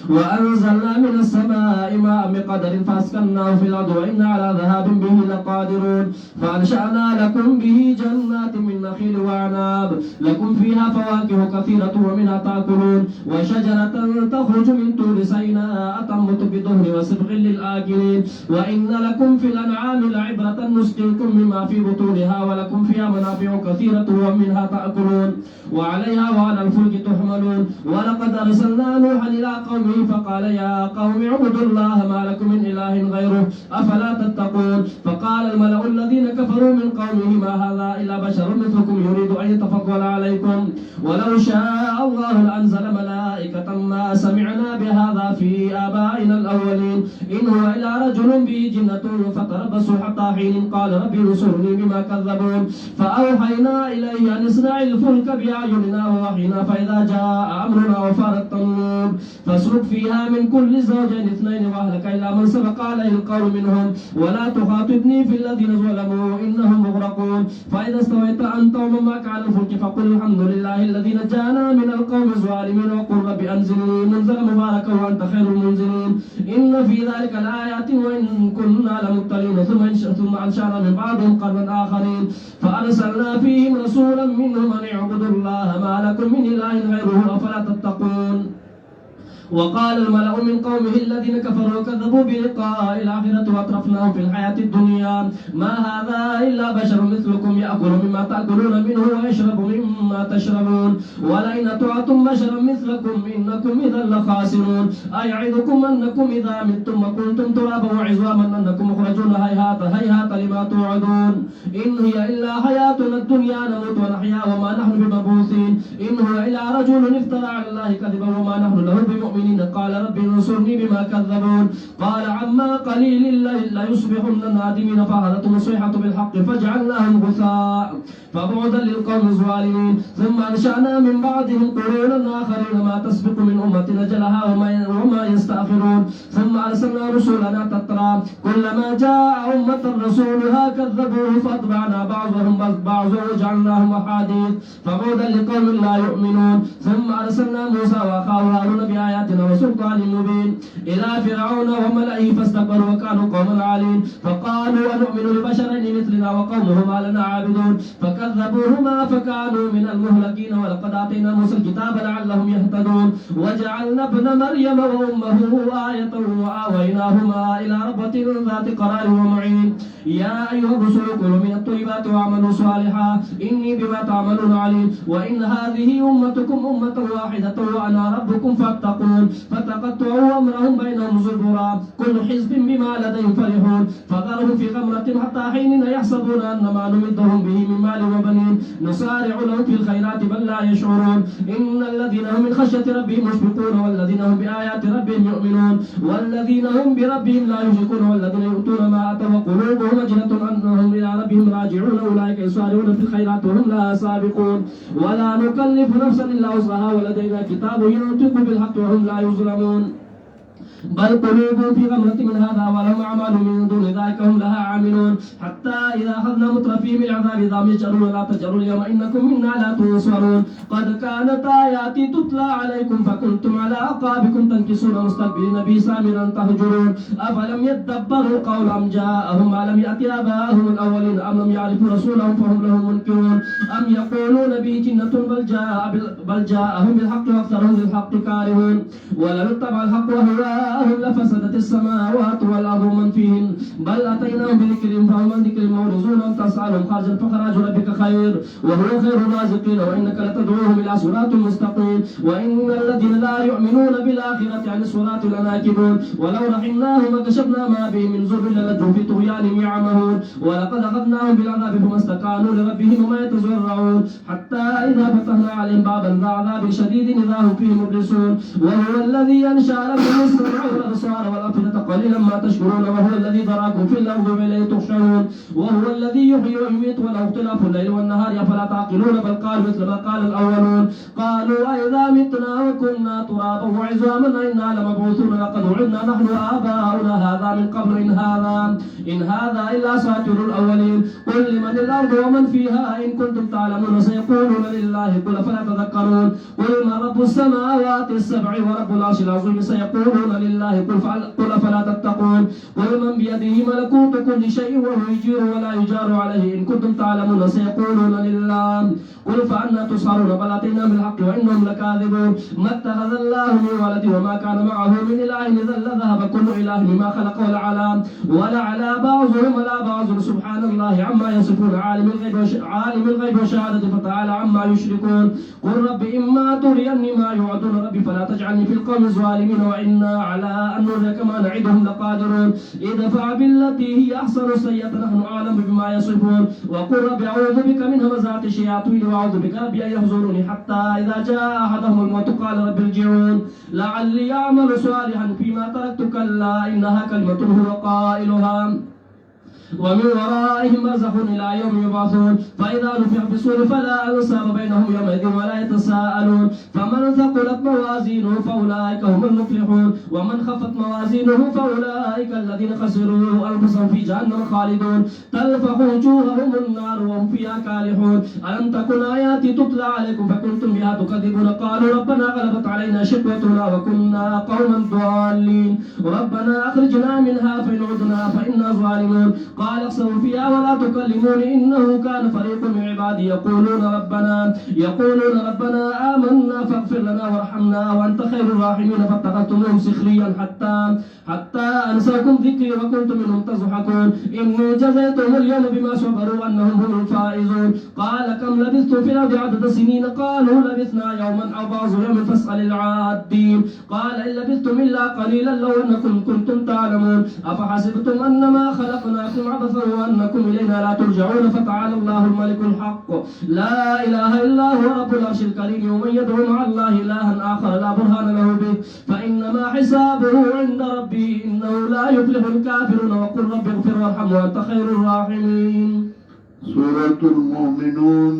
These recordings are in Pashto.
وأنزلنا من السماء ماء بقدر فأسكناه في الأرض وإنا على ذهاب به لقادرون فأنشأنا لكم به جنات من نخيل وأعناب لكم فيها فواكه كثيرة ومنها تأكلون وشجرة تخرج من طور سيناء تنبت بدهن وصبغ للآكلين وإن لكم في الأنعام لعبرة نسقيكم مما في بطونها ولكم فيها منافع كثيرة ومنها تأكلون وعليها وعلى الفلك تحملون ولقد أرسلنا نوحا إلى قومه فقال يا قوم اعبدوا الله ما لكم من إله غيره أفلا تتقون فقال الملأ الذين كفروا من قومه ما هذا إلا بشر مثلكم يريد أن يتفضل عليكم ولو شاء الله لأنزل ملائكة ما سمعنا بهذا في آبائنا الأولين إن هو إلا رجل به جنة فتربصوا حتى حين قال ربي انصرني بما كذبون فأوحينا إليه أن اصنع الفلك بأعيننا ووحينا فإذا جاء أمرنا وفار التنور فاسلك فيها من كل زوجين اثنين واهلك إلا من سبق عليه القول منهم ولا تخاطبني في الذين ظلموا إنهم مغرقون فإذا استويت أنت ومن معك على الفلك فقل الحمد لله الذي نجانا من القوم الظالمين وقل رب أنزلني منزلا مباركا وأنت خير المنزلين إن في ذلك لآيات وإن كنا لمبتلين ثم أنشأنا من بعضهم قرنا آخرين فأرسلنا فيهم رسولا منهم أن اعبدوا الله ما لكم من إله غيره أفلا تتقون وقال الملأ من قومه الذين كفروا وكذبوا بلقاء الآخرة وأترفناهم في الحياة الدنيا ما هذا إلا بشر مثلكم يأكل مما تأكلون منه ويشرب مما تشربون ولئن أطعتم بشرا مثلكم إنكم إذا لخاسرون أيعدكم أنكم إذا متم وكنتم ترابا وعظاما أنكم مخرجون هيهات هيهات لما توعدون إن هي إلا حياتنا الدنيا نموت ونحيا وما نحن بمبعوثين إن هو إلا رجل افترى على الله كذبا وما نحن له بمؤمنين قال رب انصرني بما كذبون قال عما قليل ليصبحن نادمين فأخذتهم الصيحة بالحق فجعلناهم غثاء فبعدا للقوم الظالمين ثم أنشأنا من بعدهم قرونا آخرين ما تسبق من أمة أجلها وما يستأخرون ثم أرسلنا رسلنا تترى كلما جاء أمة رسولها كذبوه فأتبعنا بعضهم بعضا وجعلناهم أحاديث فبعدا لقوم لا يؤمنون ثم أرسلنا موسى وأخاه هارون بآياتنا وسلطان مبين إلى فرعون وملئه فاستكبروا وكانوا قوما عالين فقالوا أنؤمن لبشرين مثلنا وقومهما لنا عابدون فكذبوهما فكانوا من المهلكين ولقد آتينا موسى الكتاب لعلهم يهتدون وجعلنا ابن مريم وأمه آية وآويناهما إلى ربوة ذات قرار ومعين يا أيها الرسل كلوا من الطيبات واعملوا صالحا إني بما تعملون عليم وإن هذه أمتكم أمة واحدة وأنا ربكم فاتقون فتقطعوا أمرهم بينهم زبرا كل حزب بما لديهم فرحون فذرهم في غمرة حتى حين يحسبون أن ما نمدهم به من مال وبنين نسارع لهم في الخيرات بل لا يشعرون إن الذين هم من خشية ربهم مشفقون والذين هم بآيات ربهم يؤمنون والذين هم بربهم لا يشركون والذين يؤتون ما آتوا وقلوبهم وجلة أنهم إلى ربهم راجعون أولئك يسارعون في الخيرات وهم لها سابقون ولا نكلف نفسا إلا وسعها ولدينا كتاب ينطق بالحق وهم لا يظلمون بل قلوبهم في غمرة من هذا ولهم أعمال من دون ذلك هم لها عاملون حتى إذا أخذنا مترفيهم العذاب إذا هم يجأرون ولا تجأروا اليوم إنكم منا لا تنصرون قد كانت آياتي تتلى عليكم فكنتم على أعقابكم تنكصون مستكبرين به سامرا تهجرون أفلم يدبروا القول أم جاءهم ما لم يأت آباءهم الأولين أم لم يعرفوا رسولهم فهم له منكرون أم يقولون به جنة بل جاءهم بالحق وأكثرهم للحق كارهون ولو اتبع الحق وهواهم لفسدت السماوات والأرض ومن فيهن بل أتيناهم بذكرهم فهم من ذكر معرضون وأن تسألهم خرجا فخراج ربك خير وهو خير الرازقين وإنك لتدعوهم إلى صراط مستقيم وإن الذين لا يؤمنون بالآخرة عن الصراط لناكبون ولو رحمناهم وكشفنا ما بهم من ضر للجوا في طغيانهم يعمهون ولقد أخذناهم بالعذاب فما استكانوا لربهم وما يتضرعون حتى إذا فتحنا عليهم بابا ذا عذاب شديد إذا هم فيه مبلسون وهو الذي أنشأ لكم السمع والأبصار والأفئدة قليلا ما تشكرون وهو الذي ذراكم في الأرض وإليه تحشرون وهو الذي يحيي ويميت وله اختلاف الليل والنهار أفلا تعقلون بل قالوا مثل ما قال الأولون قالوا أئذا متنا وكنا ترابا وعظاما أئنا لمبعوثون لقد وعدنا نحن وآباؤنا هذا من قبل إن هذا إلا أساطير الأولين قل لمن الأرض ومن فيها إن كنتم تعلمون سيقولون لله قل فلا تذكرون قل من رب السماوات السبع ورب العرش العظيم سيقولون لله قل فلا تتقون قل من بيده ملكوت كل شيء وهو يجير ولا يجار عليه إن كنتم تعلمون سيقولون لله قل فأنا تسحرون بل أتينا بالحق وإنهم لكاذبون ما اتخذ الله من ولد وما كان معه من إله إذا لذهب كل إله بما خلق ولعلى بعضهم على بعض سبحان الله عما يصفون عالم الغيب والشهادة فتعالى عما يشركون قل رب إما تريني ما يوعدون ربي فلا تجعلني في القوم الظالمين وإنا على أن نريك ما نعدهم لقادرون ادفع بالتي هي أحسن السيئة نحن أعلم بما يصفون وقل رب أعوذ بك من همزات الشياطين وأعوذ بك ربي أن يحضروني حتى إذا جاء أحدهم الموت قال رب ارجعون لعلي أعمل صالحا فيما تركت كلا إنها كلمة هو قائلها ومن ورائهم برزخ إلى يوم يبعثون فإذا نفخ في الصور فلا أنساب بينهم يومئذ ولا يتساءلون فمن ثقلت موازينه فأولئك هم المفلحون ومن خفت موازينه فأولئك الذين خسروا أنفسهم في جهنم خالدون تلفح وجوههم النار وهم فيها كالحون ألم تكن آياتي تتلى عليكم فكنتم بها تكذبون قالوا ربنا غلبت علينا شقوتنا وكنا قوما ضالين ربنا أخرجنا منها فإن عدنا فإنا ظالمون قال اخسئوا فيها ولا تكلموني إنه كان فريق من عبادي يقولون ربنا آمنا فاغفر لنا وارحمنا وأنت خير الراحمين فاتخذتموهم سخريا حتى أنساكم ذكري وكنتم منهم تضحكون إني جزيتهم اليوم بما صبروا أنهم هم الفائزون قال كم لبثتم في الأرض عدد سنين قالوا لبثنا يوما أو بعض يوم فاسأل العادين قال إن لبثتم إلا قليلا لو أنكم كنتم تعلمون أفحسبتم أنما خلقناكم عبثا وأنكم إلينا لا ترجعون فتعالى الله الملك الحق لا إله إلا هو رب العرش الكريم ومن يدعو مع الله إلها آخر لا برهان له به فإنما حسابه عند ربي إنه لا يفلح الكافرون وقل رب اغفر وارحم وأنت خير الراحمين سورة المؤمنون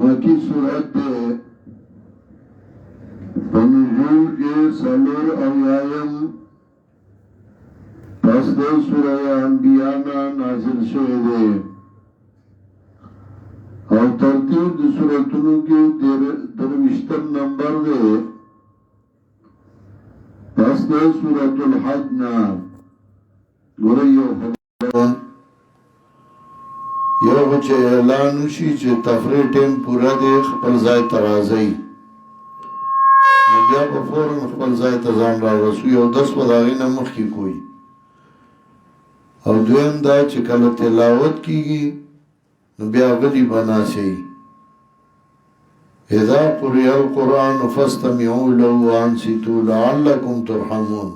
مکی سورت ہے بنزول کے سلور اویائم پس دے سورہ انبیاء نازل شوئے دے اور ترتیب دے سورتنوں کے دروشتم نمبر دے پس دے سورت الحج نا گریو خبرون یو بچے اعلانو شی چه تفریح ٹیم پورا دے خپل ځای ترازی بیا په فورن خپل ځای ته ځان راورسو یو 10 وداغې نه مخکې کوي او دویم دا چې کله تلاوت کیږي نو بیا غلی بناسي اذا قرئ القرآن فاستمعوا له وانصتوا لعلكم ترحمون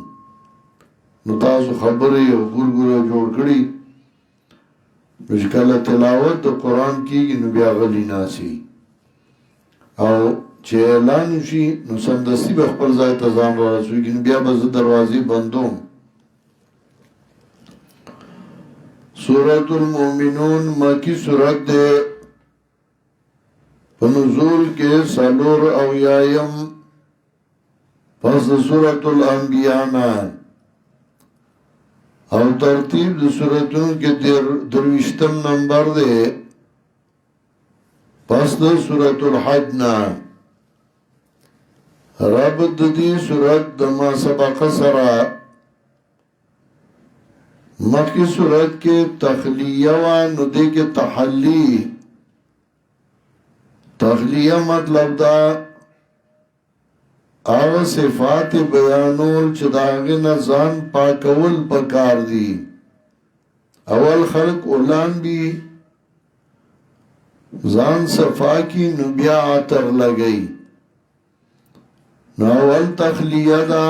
نو تاسو خبرې او ګورګوره جوړ کړي نو چې کله تلاوت د قرآن کیږي نو بیا غلی ناسي او چې اعلان شي نو سمدستي به خپل ځای ته ځان ورسوي نو بیا به زه دروازې بندوم سورة المؤمنون مکی سورت دے پنزول کے سالور اویایم پس سورة الانبیاء او ترتیب د سورتون کے دروشتم نمبر دے پس د سورة الحج رابط دی سورت دما سبق سرا مکی صورت کے تخلیہ وانو دے کے تخلیہ مطلب دا آغا صفات بیانول چه داغی نزان پاکول پکار دی اول خلق اولان بھی زان صفا کی نبیا آتر لگئی نو اول تخلیہ دا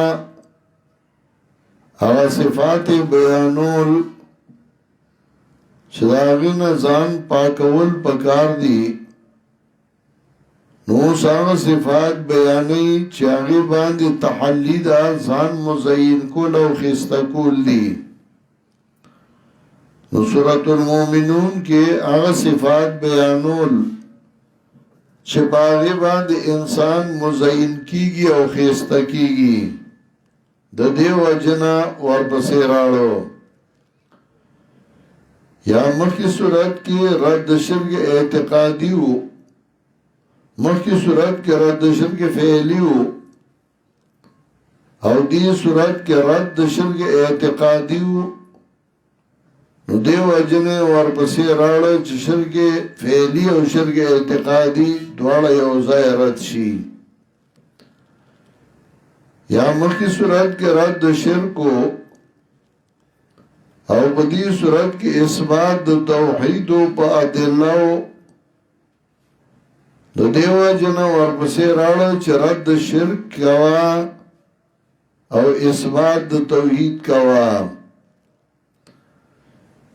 اغا صفات بیانول چداغی نزان پاکول پکار دی نو ساغ صفات بیانی چاگی باندی تحلی دا ځان مزین کول او خسته کول دی نو سورۃ المؤمنون کې هغه صفات بیانول چې باغی باندې انسان مزین کیږي او خسته کیږي د دې وجنا ورپسې راړو یا مخی صورت کی رد شرک اعتقادی ہو مخی صورت کی رد شرک فعلی ہو او دی صورت کی رد شرک اعتقادی ہو نو دیو اجنے ورپسی راڑا چی شرک فعلی او شرک اعتقادی دوارا یوزای رد شی یا مخی صورت کی رد شرکو او بدی صورت کی اثبات د توحید په ادله د دیو جن ورپسې راړو چې رد شرک کوا او اثبات د توحید کوا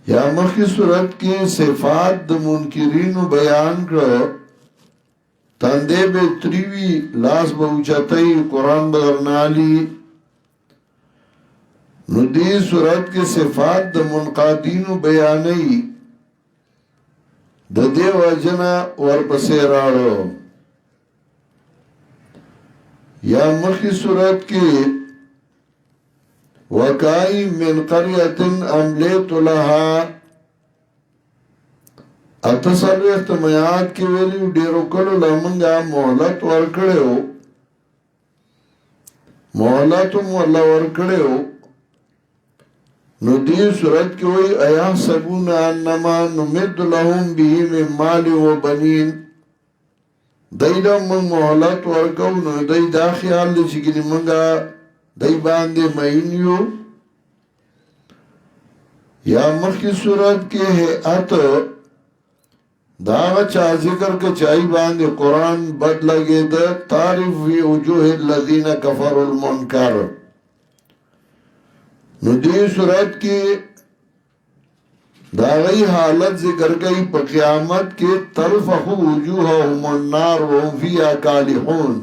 یا مخی صورت کی صفات د منکرین بیان کړو تندې به تریوی لاس به اوچتای قران بدرنالی نو دی صورت کے صفات د منقادین بیانی د دیو اجنا ورپسې راړو یا مخی صورت کی وکائی من قریت املیت لها اتصالو احتمایات کی ویلیو ډیرو کلو لمنگا محلت ورکڑیو محلتم والله ورکڑیو نو دی صورت کی وی ایا سبون انما نمد لهم به من مال و بنین دایدا من محلت ورکو نو دای دا خیال دی چې ګنی منګه دای باندې مینیو یا مخی صورت کی هیئت دا چا ذکر کے چاہی باندې قرآن بد لگے دا تعریف فی وجوه الذین کفروا المنکر نو دی صورت کی داغی حالت ذکر گئی پا قیامت کی تلفخو وجوہهم النار وهم فیہا کالحون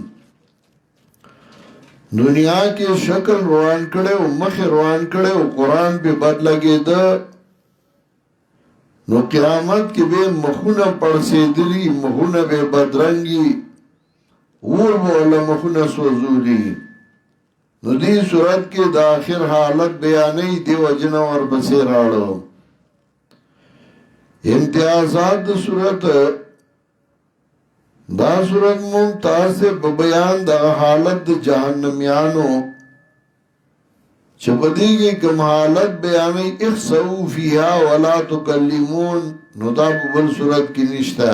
دنیا کی شکل روان کڑے و مخ روان کڑے و قرآن پہ بد لگے دا نو قیامت کی بے مخونہ پرسیدلی مخونہ بے بدرنگی اور بولا مخونہ سوزولی نو دی صورت کی دا آخر حالت بیانی دی وجنہ ورپسی راڑو امتیازات دا صورت دا صورت ممتاز دے بیان دا حالت دا جہنمیانو چپدی کی کم حالت بیانی اخسو فیہا ولا تکلیمون نو دا بل صورت کی نشتا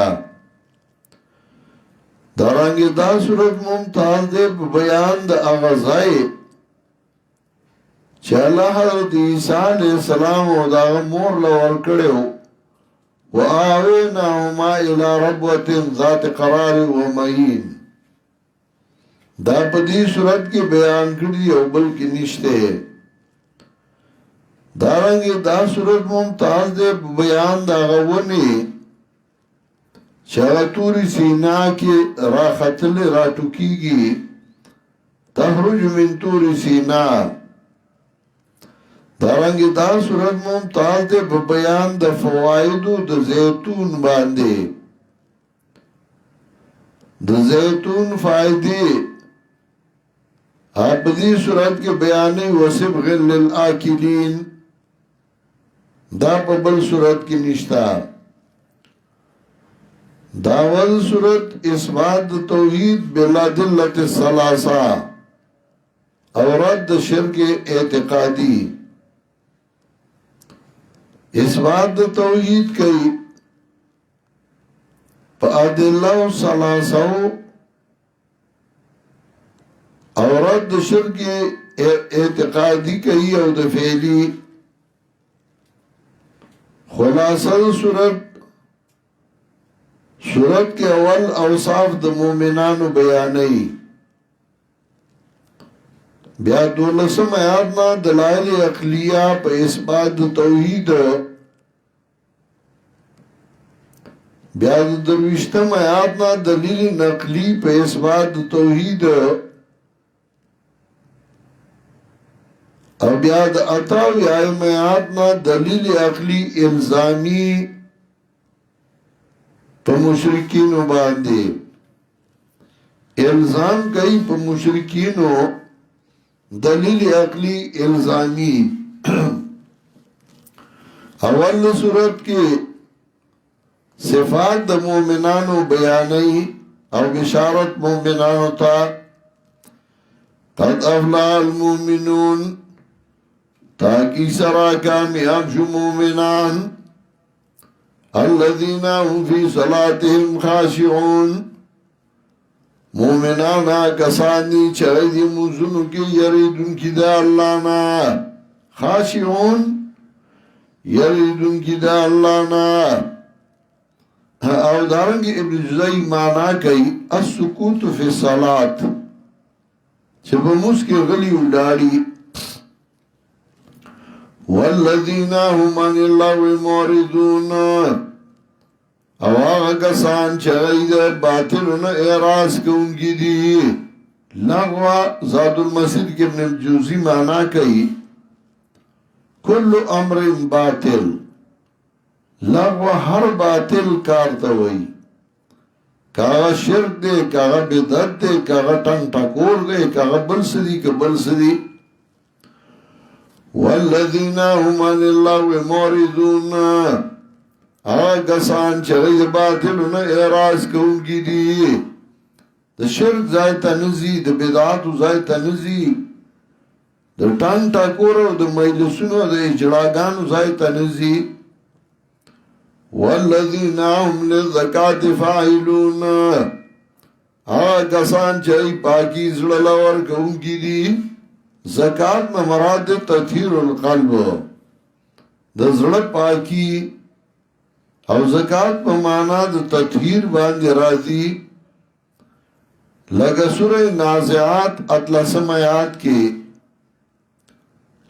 دارنگی دا صورت ممتاز دے بیان دا اغزائی چه اللہ حضرت عیسیٰ علیہ السلام و دا مور لور کڑے ہو وآویناهما الى ربوت ذات قرار و معین دا پدی صورت کی بیان کردی او بلکی نشتے دارنگی دا صورت ممتاز دے بیان دا غونی چاگتوری سینا کی را خطل را ٹکی گی تخرج من توری سینا دارنگی دا صورت ممتاز دے بیان دا فوائدو دا زیتون باندے دا زیتون فائدے آپ دی صورت کے بیانی وصبغ للآکلین دا بل صورت کی نشتا داول صورت اثبات توحید بلا دلت الثلاثہ اور رد شرک اعتقادی اثبات توحید کئی پا ادلہ و ثلاثہ اور رد شرک اعتقادی کئی او د فعلی خلاصہ صورت کے اول اوصاف د مومنان بیانی بیا دولسم آیات نا دلائل عقلیہ پا اثبات توحید بیا د درویشتم آیات نا دلیل نقلی په اثبات توحید او بیا د اتاوی آیات نا دلیل عقلی الزامی په مشرکینو باندې الزام کوي په مشرکینو دلیل عقلی الزامی اول صورت کې صفات د مومنانو بیانې او بشارت مومنانو ته قد افلح المؤمنون تاکی سرا کامیاب شو مومنان الذين هم في صلاتهم خاشعون مومنان کسانی چرای دی موزنو کی یریدون کی دا اللہ نا خاشعون یریدون کی دا اللہ نا او دارنگی ابن جزائی مانا کئی السکوت فی صلات چه بموس کی غلی اڈاری والذین هم عن اللغو معرضون او آغا کسان چغی ده باطلون اعراض کونگی دی لغو زاد المسید کے ابن الجوزی مانا کئی کل امر باطل لغو ہر باطل کارتا ہوئی کاغا شرک دے کاغا بدعت دے کاغا ٹنگ ٹکور دے کاغا بلسدی که بلسدی والذین هم عن اللغو معرضون آگا سان چغید باطلون اعراض کونگی دی دا شرک زائتا نزی دا بدعاتو زائتا نزی دا ٹنگ ٹکورو دا مجلسونو دا اجراگانو زائتا نزی والذین هم للزکاة فاعلون آگا سان چغی پاکی زلالور کونگی دی زکاة نا مراد تطہیر القلب دا زړه پاکی او زکاة پا مانا دا تطہیر باندې راضی لگا سورہ نازعات اتلسم آیات کے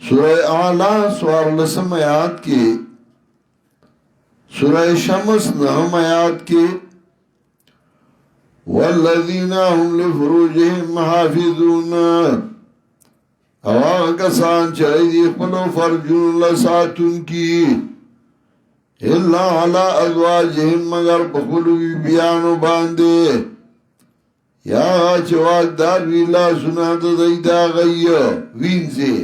سورہ اعلیٰ سوارلسم آیات کے سورہ شمس نهم آیات کے والذین هم لفروجهم حافظون او آغا کسان چاہی دی خپلو فرجون لساتون کی اللہ علا ازواجهم مگر بخلو بیانو باندے یا چواک دار ویلا سنا دا غی وینزے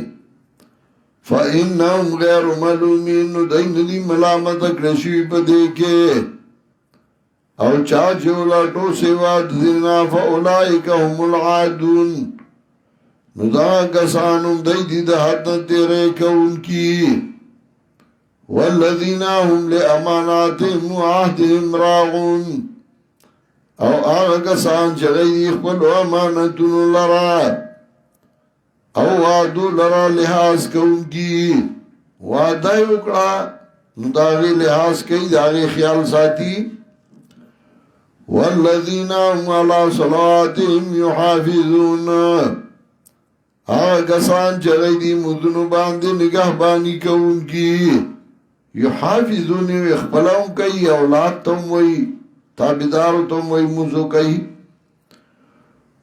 فَإِنَّهُمْ غَيْرُ مَلُومِينُ دَيْنَ دِي ملامت اکرشوی پا دیکھے او چاچے اولاٹو سیوات دینا فَأُولَائِكَ هُمُ الْعَادُونَ ندا کسانم دی دا حد تیرے کون کی والذین هم لأماناتهم وعهدهم راغون او آغا کسان چغی خپلو امانتون لرا او وعدو لرا لحاظ کون کی وعدہ اکڑا نداغی لحاظ کئی داغی خیال ساتی والذین هم علی صلاتهم یحافظون کسان چغی دی مدنو باندے نگاہ بانی کون کی یحافظون اخبلاؤں کئی اولاد تم وی تابدارو تم وی مزو کئی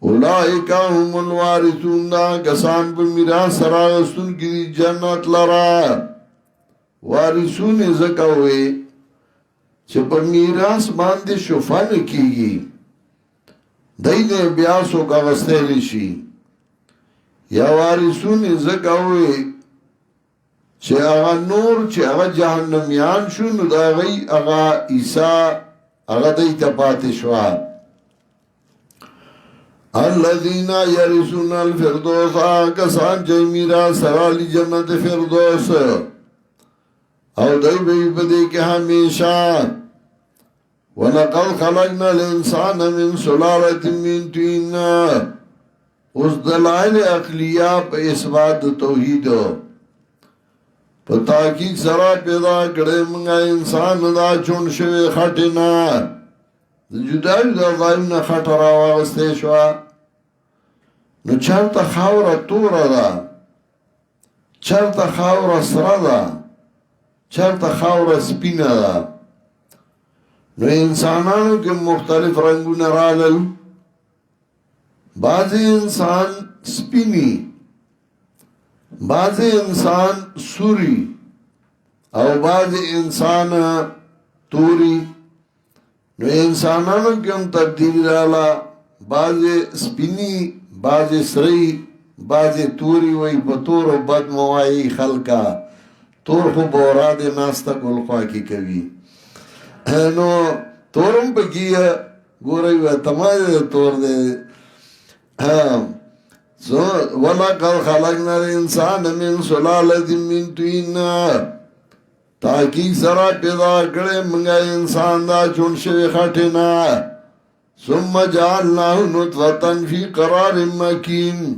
اولائکا هم الوارثون دا کسان پر میراث سراغستون کی دی جنت لرا وارثون زکاوے چه پر میراث باندے شفان کی گی دین بیاسو کا غستیلی شی یا وارثون زکاوی چه اغا نور چه اغا جہنمیان شو نو دا غی اغا عیسیٰ اغا دیتا پاتشوا الذین یرسون الفردوس کسان چه میرا سرالی جنت فردوس او دی بی بدے کے ہمیشہ وَلَقَدْ خَلَقْنَا الْإِنسَانَ مِنْ سُلَالَةٍ مِنْ طِينٍ اس دلائل اقلیہ پہ اثبات توحید پہ تحقیق سرا پیدا کرے منگا انسان دا چون شوے خٹنا جدا جدا ظاہمنا خٹ راوا غستے شوا نو چرتا خاورا تورا دا چرتا خاورا سرا دا چرتا خاورا سپینا دا نو انسانانو کې مختلف رنگونه رالل بعضی انسان سپینی بعضی انسان سوری او بعضی انسان توری نو انسانانو کې هم تبدیلی رالا بعضی سپینی بعضی سری بعضی توری وی بطور و بد موائی خلقا تور خو بورا دے ناستا گل خواکی کوي نو تورم پکی گوری وی تمائی دے تور دے وَلَقَدْ خَلَقْنَا الْإِنسَانَ مِنْ سُلَالَةٍ مِنْ طِينٍ تحقیق سرا پیدا کرے منگا انسان دا چون شوی خٹنا ثم جعلناه نطفة فی قرار مکین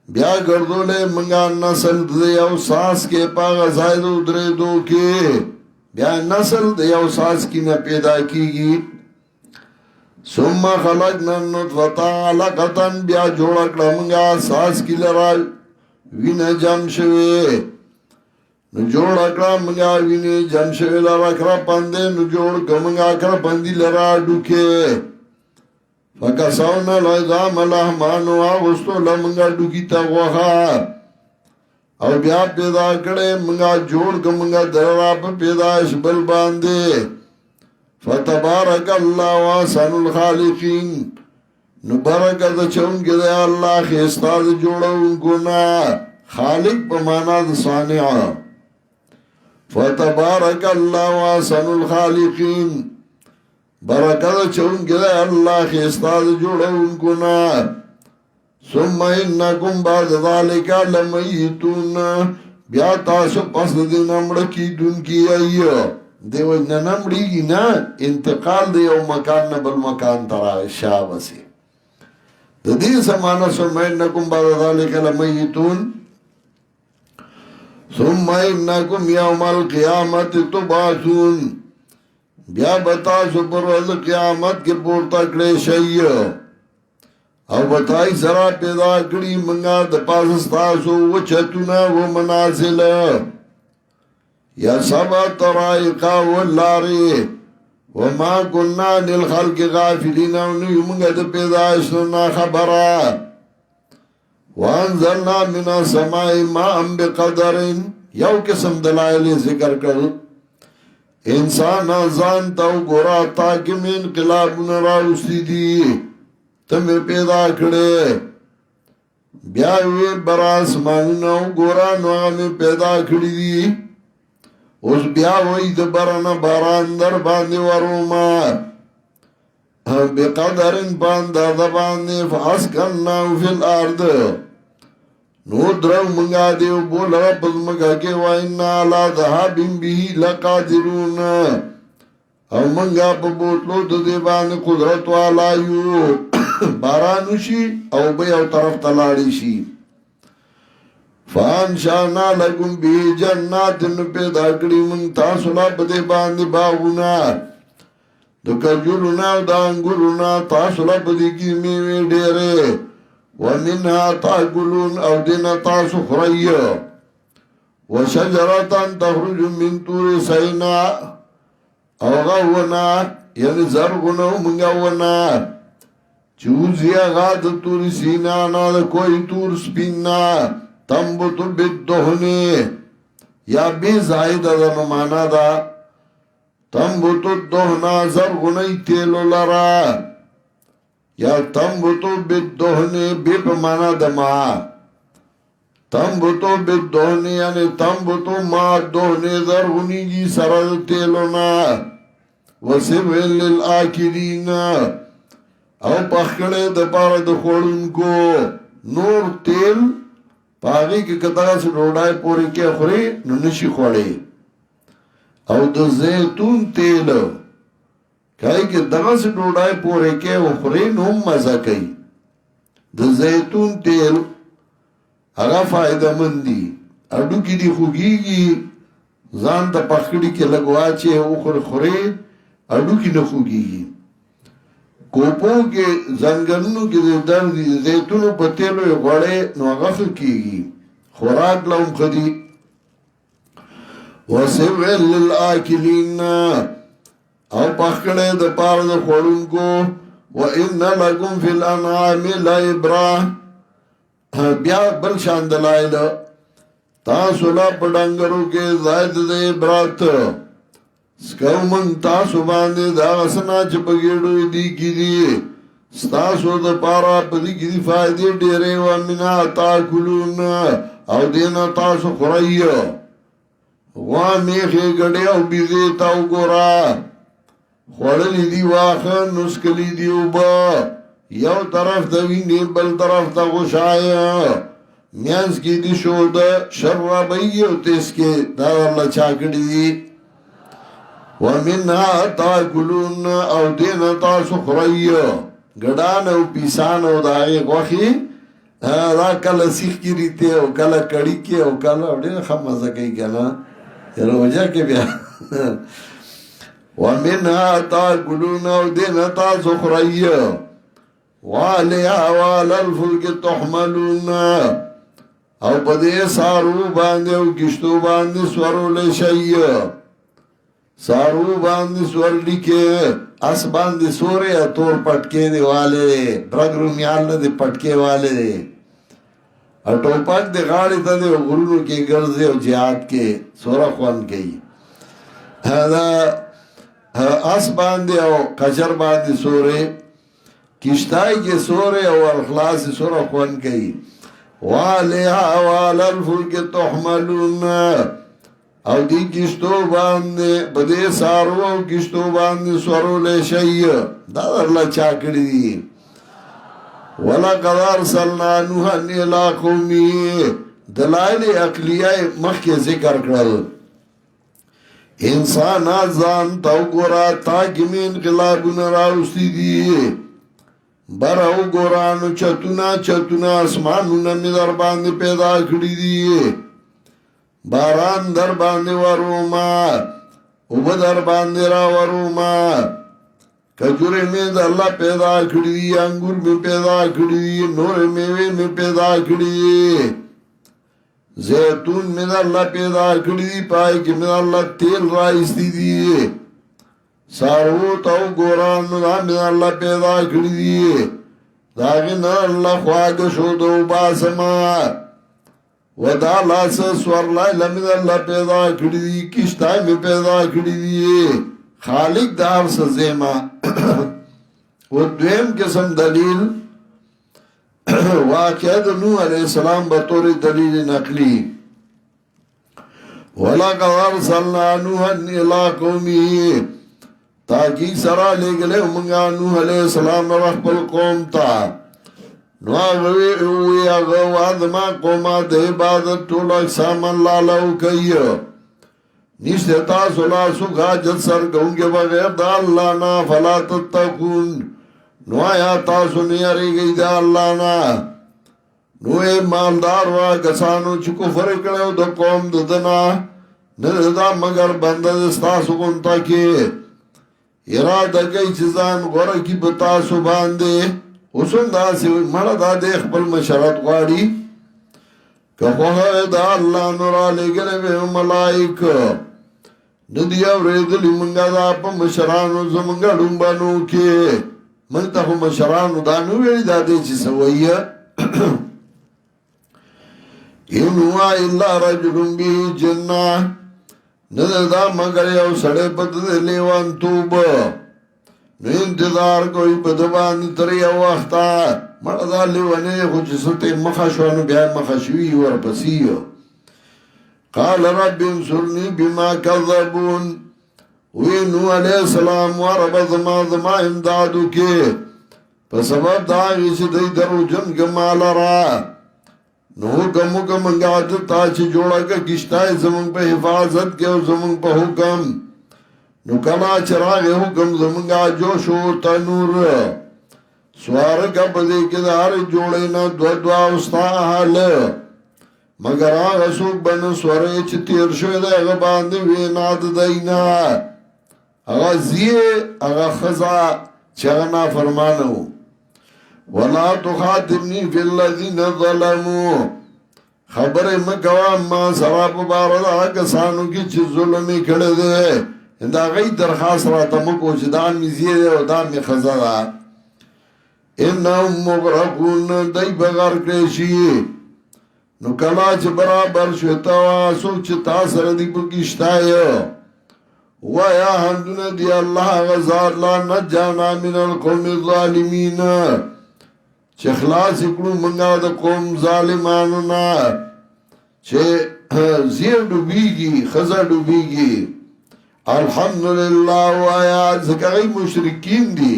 بیا گردو لے منگا نسل دے او ساس کے پاگا زائد ادرے دو کے بیا نسل دے او ساس کی نہ پیدا کی گی ثم خلقنا النطفة علقة بیا جوڑکڑا منگا ساس کی لرا وین جم شوی نو جوڑکڑا منگا وین جم شوی لرا کرا پندے نو جوڑ کمنگا کرا پندی لرا ڈوکے فَكَسَوْنَا الْعِظَامَ لَحْمًا وَاغُسْتُ لَمنگا ڈوکی تا غوخا او بیا پیدا کرے منگا جوڑ کمنگا دررا پا پیدایش بل باندے فَتَبَارَكَ اللَّهُ وَأَحْسَنُ الْخَالِقِينَ نو برکت چون کے دے اللہ خیستا دے جوڑا ان کو نا خالق پا مانا دے صانعا فَتَبَارَكَ اللَّهُ وَأَحْسَنُ الْخَالِقِينَ برکت چون گرے اللہ خیستا دے جوڑا ان کو نا ثم انکم بعد ذالکا لمیتون بیا تاسو پس دے نمڑکی دن کی ایو دیو نمڑی گی نا انتقال دے او مکان نبل مکان ترا شاب سے دی سمانا ثم انکم بعد ذالکا لمیتون ثم انکم یوم القیامت تبعثون بیا بتا سپر وز قیامت کے پورتا کڑے شئی او بتائی سرا پیدا کڑی منگا دپاسستاسو و چتونا و منازل یا سبا ترائقا و لاری وما کننا للخلق غافلین ونیو منگا دا پیدایشنا خبرا وانزلنا من السمائی ما ام بقدرین یو قسم دلائل ذکر کر انسان آزان تاو گورا تاکہ میں انقلاب نراؤسی دی تمہیں پیدا کھڑے بیاوے براس مانناو گورا نوغا میں پیدا کھڑی دی اس بیاوئی دبرانا باران در باندے وروما بقدرن باندہ دباندے فاسکناو فی الارد نو درو منگا دیو بول رب مگا کے وائنا لا دہابن بھی لقادرون او منگا پا بوتلو دو دیبان قدرت والا یو بارانو شی او بی او طرف تلاڑی شی فانشانا لگم بی جنات نو پیدا کری من تاسولا پا دیبان دی باغونا دو کجولونا دا انگولونا تاسولا پا دی کی میوے ڈیرے ومنها تاكلون او دينا تاسو خري وشجرة تخرج من طور سيناء او غونا يعني زرغنا ومنغونا چوزيا غاد طور سينانا کوئی طور سپینا تنبت بالدهني یا بی زائد دا نمانا دا تنبت الدهنا زرغنی تیلو لرا یا تنبتو بالدهنی بی پمانا دما تنبتو بالدهنی یعنی تنبتو ما دهنی درغنی جی سرد تیلونا وسبن للآکلین او پخکڑے دپار دخوڑن کو نور تیل پاگی که کتاگا سے ڈوڑائی پوری کے خوری ننشی خوڑی او د زیتون تیل کئی که دغه سے ڈوڑائی پوری کے اخری نوم مزا کئی د زیتون تیل اگا فائدہ مندی اڈو کی دی خوگی گی زان تا پخکڑی کے لگواچے اخر خوری اڈو کی نخوگی گی کوپو کے زنگنو کے درد زیتونو پتیلو غڑے نو غفل کی گی خوراک لهم خدی وسبع للآکلین او پخکڑے دا پار دا خورن کو وَإِنَّ لَكُمْ فِي الْأَنْعَامِ لَعِبْرَةً بیا بل شان دلائل تاسو لا پڑنگرو کے زائد دے عبرت سکو من تاسو باندے دا غسنا چپگیڑو دی کی دی ستاسو دا پارا پدی کی دی فائدی ڈیرے ومنا تاکلون او دینا تاسو خرائی وامیخی گڑے او بیزی تاو گورا خوڑلی دی واخن نسکلی دی اوبا یو طرف دا وینی بل طرف دا غشایا میانس کی دی شود شرابی او تیس کے دا اللہ چاکڑی دی ومنها تاکلون او دینا تاسو خرائی گڑان او پیسان او دا آئی گوخی دا کل سیخ کی ریتے او کل کڑی کے او کل او دین خم مزا کئی کنا روجہ کے بیا ومنها تاکلون او دینا تاسو خرائی وعليها وعلى الفلك تحملون او پدې سارو باندې او کشتو باندې سورو لشي سارو باندې سور لیکه اس باندې سورې تور پټکې دیواله برګرو میال دې پټکې والے اټوپک دې غاړې ته دې غرونو کې ګرځي او jihad کې سورہ خوان کوي هدا اس باندې او کچر باندې سورې کشتائی کے سورے او اخلاص سورہ خوان کئی وَعَلِيهَا وَعَلَى الْفُلْكِ تُحْمَلُونَ او دی کشتو باندے بدے سارو او کشتو باندے سورو لے شئی دا اللہ چاکڑی دی وَلَقَدْ أَرْسَلْنَا نُوحًا إِلَىٰ قَوْمِهِ دلائل عقلیہ مخ کے ذکر کرل انسانات زان تاو گورا تاکی میں انقلابون راوستی دی براو گورانو چتونا چتونا اسمانونا می در باندې پیدا کړی دی باران در باندې وروما او در باندې را وروما کجوره می در الله پیدا کړی دی انګور می پیدا کړی دی نور میوه می پیدا کړی دی زیتون می در الله پیدا کړی دی پای کې می در الله تیل راځي دی سارو تاو گورانو دا من اللہ پیدا کری دی داغن اللہ خواگ شودو باسما و دا لاس سورلائی لمن اللہ پیدا کری دی کشتائی میں پیدا کری دی خالق دار سزیما و دویم قسم دلیل واقعہ نوح علیہ السلام بطور دلیل نقلی وَلَقَدْ أَرْسَلْنَا نُوحًا إِلَىٰ قَوْمِهِ تاکی سرا لے گلے منگا نوح علیہ السلام رخ پل قوم تا نوح غوی اوی اغو آدما قوما دے عبادت طول اقسام اللہ لہو کئی نیشتے تاسو لا سکھا جد سر گونگے بغیر دا اللہ نا فلا تتقون نوح یا تاسو نیاری گئی دا اللہ نا نوح مالدار وا کسانو چکو فرکڑے دا قوم ددنا نردا مگر بندد استاسو کنتا کی ارادہ گئی چیزان غورا کی بتاسو باندے اسن دا سی مڑا دا دے خپل مشرت غاڑی کہ خواه دا اللہ نورا لے گلے بے ملائک ندی اوریدلی منگا دا پا مشرانو زمنگا ڈنبانو کے منگتا خو مشرانو دا نویلی دا دے چی سوئی انہوا اللہ رجلن بی جنہ ندر دا مگر یو سڑے پت دے لیوان توب نو انتظار کوئی پدبانی تر یو وقتا مڑا دا لیوانے خوچ ستے مخشوانو بیائی مخشوی ورپسیو قال رب انصرنی بما کذبون وی نوح علیہ السلام ورب ضما امدادو کے پس سبب داغی سے دی درو جن کمالا را نو کمو کم انگادتا چی جوڑا کا کشتائی زمان پہ حفاظت کے و زمان پہ حکم نو کلا چراغ حکم زمانگا جوشو تنور سوار کا پدے کے دار جوڑے نا دو استا حال مگر آغا سوک بن سوارے چی تیر شوی دے اگا باندے ویناد دینا اگا زیے اگا خزا چگنا فرمانو وَلَا تُخَاتِبْنِي فِي الَّذِينَ ظَلَمُوا خبر مکوا ما سراب بارد آکسانو کی چی ظلمی کھڑے دے دا غي درخواست را تمکو چې دا می زیده و دا می خزده انهم مغرقون دی بغر کریشی نو کلا چې برابر شویتا سوک چې تا سر دی بکشتای ویا حمدون دی اللہ غزار لا نجانا من القوم الظالمین چې خلاص کړو منگا دا قوم ظالمانونا چې زیر ڈوبیگی خزا ڈوبیگی الحمدللہ وایا ذکر مشرکین دی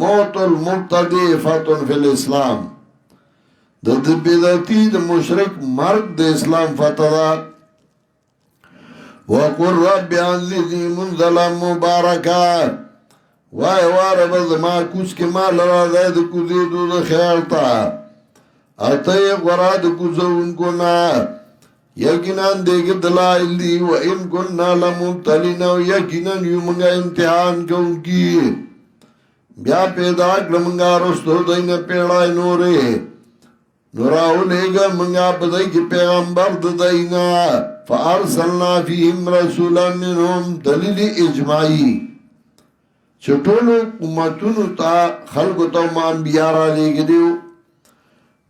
موت المبتدی فتن فی الاسلام د بدعتی د مشرک مرگ د اسلام فتدا وقل رب انزلنی منزلا مبارکا وای رب زما کوچ کې ما لرا زید کوزیدو د خیر تا اته غرا د کوزونکو نا یقینا دغه دلایل دی و ان كنا لمبتلین او یقینا یومغه امتحان کوونکی بیا پیدا کړمږه رستو دینه پیړای نورې نوراو لیگا منگا بدائی کی پیغمبر ددائینا فارسلنا فیهم رسولا منهم دلیل اجماعی چطولو امتونو تا خلقو تا ما انبیاء را لیگ دیو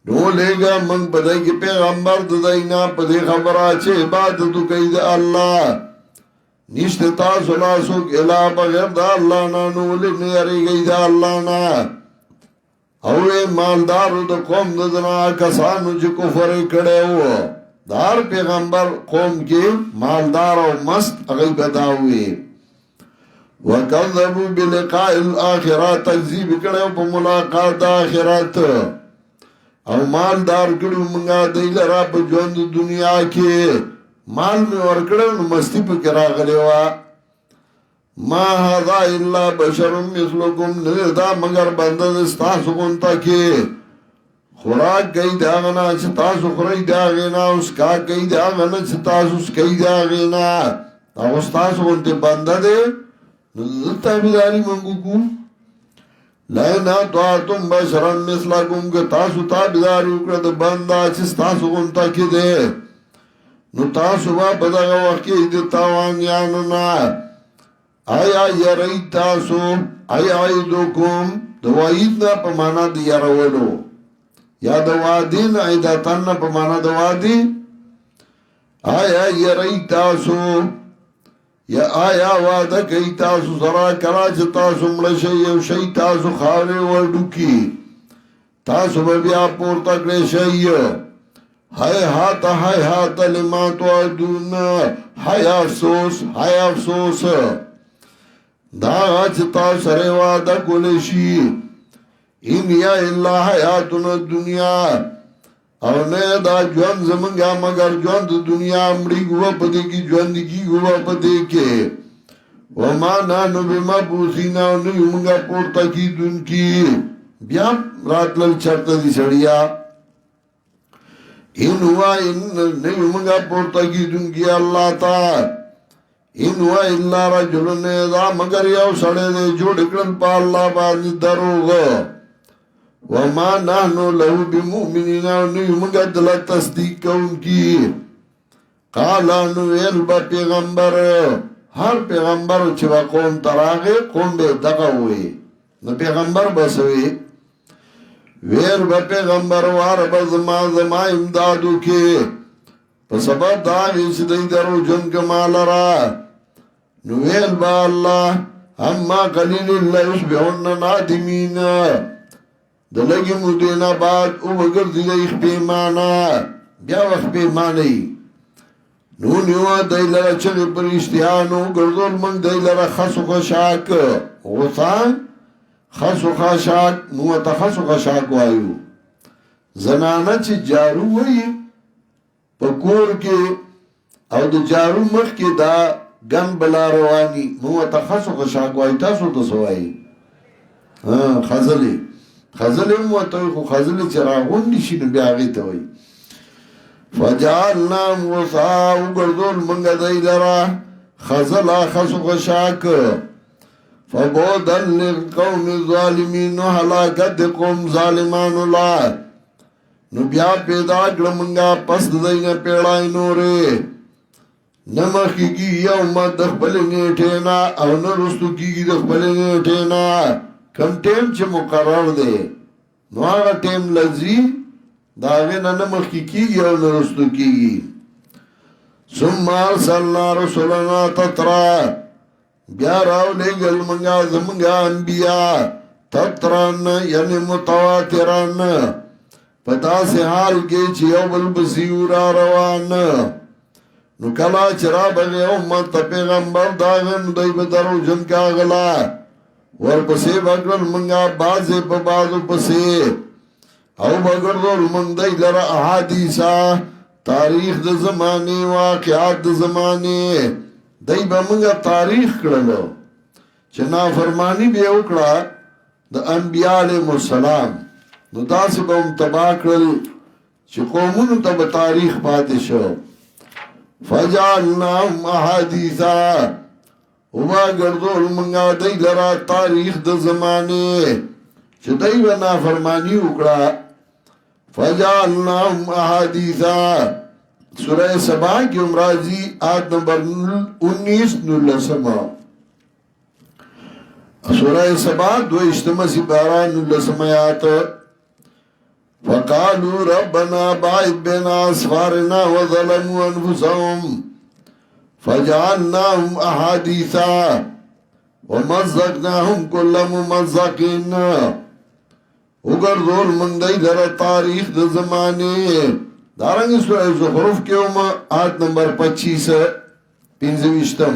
نو لیگا منگ بدائی کی پیغمبر ددائینا پدی خبرہ چه عبادتو کئی دا اللہ نشت تاسو لاسوک الہ بغیر دا اللہ نا نولی نیاری گئی دا اللہ نا اوے مالدارو دا قوم ددنا کسانو چه کفر کڑے ہو دار پیغمبر قوم کے مالدار و مست غیب داوے وَكَذَّبُوا بِلِقَاءِ الْآخِرَةِ تکذیب کڑے ہو پا ملاقات آخرت او مالدار کڑو منگا دیل را پا جوند دنیا کے مال میں ورکڑے ہو مستی پا کرا گلے ہوا ما هذا الا بشر مثلكم ندا مگر بندہ استاسو کونتا کی خوراک گئی داغنا چتاسو خوری داغینا اس کا گئی داغنا چتاسو اس گئی داغینا او استاسو کونتے بندہ دے نزلتا بیداری منگو کو لینا تواتم بشرن مثلكم کہ تاسو تا بیداری اکرد بندہ چستاسو کونتا کی دے نو تاسو با بداغا وقی دیتاوانیانونا آیا یرئی تاسو آیا ایدوکم دوائید نا پا مانا دی یرولو یا دوادین ایداتن نا پا مانا دوادی آیا یرئی تاسو یا آیا وادا کئی تاسو سرا کراچ تاسو ملشی یو شئی تاسو خاوری وردوکی تاسو ببیا پورتا کرشی ہائے ہاتھ لما توعدون ہائے افسوس دا غاچ تا سرے وعدہ کولشی ان یا اللہ حیاتنا دنیا او نے دا جوان زمنگا مگر جوان دا دنیا امڑی گوا پدے کی جواندگی گوا پدے کے وما نانو بما پوسینا و نوی منگا پورتا کی دن کی بیا رات لل چرتا دی سڑیا ان ہوا ان نوی منگا پورتا کی دن کی اللہ تا ان ہوا اللہ رجلن دا مگر یو سڑے دے جوڑ اکرن پا اللہ بازی دروغ وما نحنو لہو بمؤمنین نوی مگر دل تصدیق کون کی قالا نویل با پیغمبر ہر پیغمبر چھوا قوم تراغے قوم بے دقا ہوئے نو پیغمبر بسوئے ویر با پیغمبر وار با زما امدادو کے پس با داغی سدی درو جن کمال را نویل با اللہ اما قلیل اللہ یشبہن نادمین دلگی مدینہ بعد او بگر دیده ایخ پیمانا بیا وقت پیمانی نو نیوہ دیلر چلی پر اشتیانو گردول من دیلر خسو خشاک غصا خسو خشاک نوہ تا خسو خشاک وایو زنانا چی جارو وی پا کور کے او دا جارو مخ کے دا گن بلا روانی نوہ تا خسو خشاک وائی تاسو تسوائی خزلی موتوی خو خزلی چراغون نیشی نبی آغی توی فجعلنا موسیٰ گردول منگا دی لرا خزلا خسو خشاک فبودن للقوم الظالمین و حلاکت قوم ظالمان اللہ نو بیا پیدا کرمنگا پس دین پیڑائی نورے نمخ کی یو امت د خپل نیټه نه او نه رستو کیږي د خپل نیټه نه کم ټیم چې مقرر دی نو هغه ټیم لذي داغه نه نمخ کیږي او نه رستو کیږي ثم ارسلنا رسلنا تترا بیا راو لګل منګه زمونږه انبیاء تتران یعنی متواتران پتا سے حال کې چې یو بل بزیور روان نو کلا چرا بغی امت پیغمبر داغن دای به درو جن کا غلا ور پسې بغل منګه بازه په بازو پسې او بغردول منګ دای لره احادیثا تاریخ د زمانه واقعات د زمانه دای به منګه تاریخ کړلو چې نافرمانی به وکړه د انبیاء علیهم السلام نو داسې به هم تبا کړل چې قومونو ته به تاریخ پاتې شو فجعلناهم احادیثا وما ګرځول منګه دای لرا تاریخ د زمانه چې دای به نافرمانی وکړه فجعلناهم احادیثا سورہ سبا کی امراضی آیت نمبر 19 نلسمہ سورہ سبا دو اجتماع سپارہ نلسمہ آیت فقالوا ربنا باعد بين أسفارنا وظلموا أنفسهم فجعلناهم أحاديثا ومزقناهم كل ممزق وګرځول موږ دای لره تاریخ د زمانه دارنګ سورہ زخرف کې هم آیت نمبر 25 پنځويشتم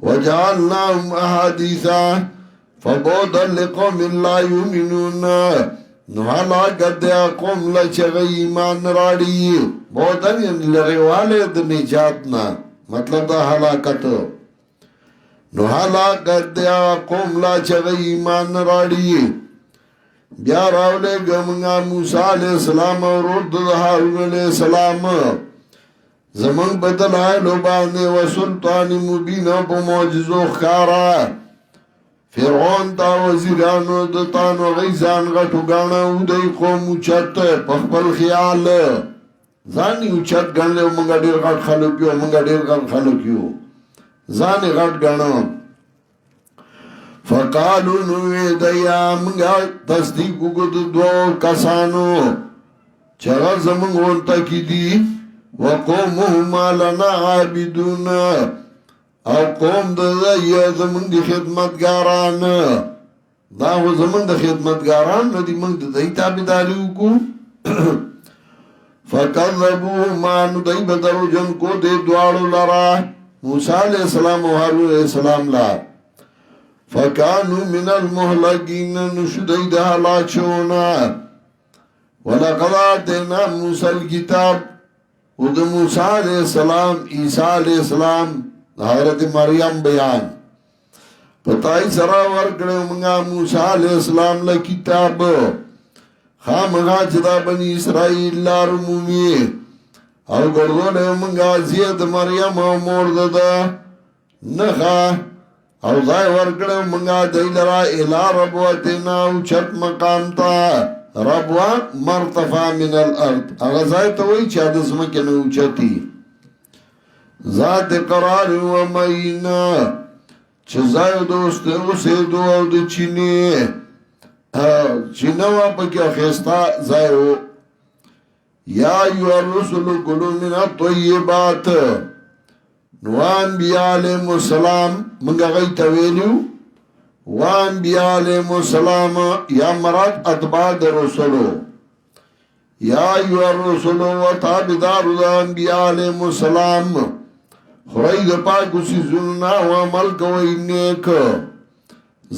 وجعلناهم أحاديثا فبعدا لقوم لا يؤمنون نو حالا گردیا قوم لچغی ایمان راڑی بودن یعنی لغیواله د نجاتنا مطلب دا حلاکتو نو حالا گردیا قوم لچغی ایمان راڑی بیا راولے گمنگا موسیٰ علیہ السلام اور رد حارون علیہ السلام زمان بدل آئے لبانے و سلطان مبین پا معجزو خارا فرعون تا وزیرانو دتانو غیزان غټو غاڼه ودی قوم اوچت پخپل خیال ځاني اوچت غنله مونږ ډیر غټ خلک یو مونږ ډیر غټ خلک یو ځاني غټ غاڼه فقالو نو دیا مونږ تصدیق وګد دوه کسانو چې زمونږ ورته کی دي وقومهم لنا عابدون او قوم د یا زمون د خدمتګاران دا و زمون د خدمتګاران نه دي موږ د دې تابعداري وکړو فکذبوا ما نو دای بدرو جن کو دې دواړو لرا موسی علیہ السلام او هارون علیہ السلام لا فکانوا من المهلكين نشدای د هلاکشونا ولقد اتینا موسی الكتاب او د موسی علیہ السلام عیسی علیہ السلام حضرت مریم بیان پتائی سرا ورکڑے منگا موسیٰ علیہ السلام لکتاب خامغا چدا بنی اسرائیل لارمومی او گردو لے منگا زید مریم او مورد دا نخا او ضای ورکڑے منگا دیلرا الہ ربوتنا او چھت مقام تا ربوہ مرتفع من الارض اغزائی توی چاد اسمکن او چھتی ذات قرار و مئینا چزای دوست اوسی دو او دو چینی چینو اپا کیا خیستا زائیو یا ایو الرسول کلو من الطیبات نوان بیا علیہ السلام منگا غی تویلیو وان بیا علیہ السلام یا مراد اتباد رسولو یا ایو الرسول و تابدار دان بیا علیہ السلام خورای د پاکو سیزونا و عمل کوئی نیک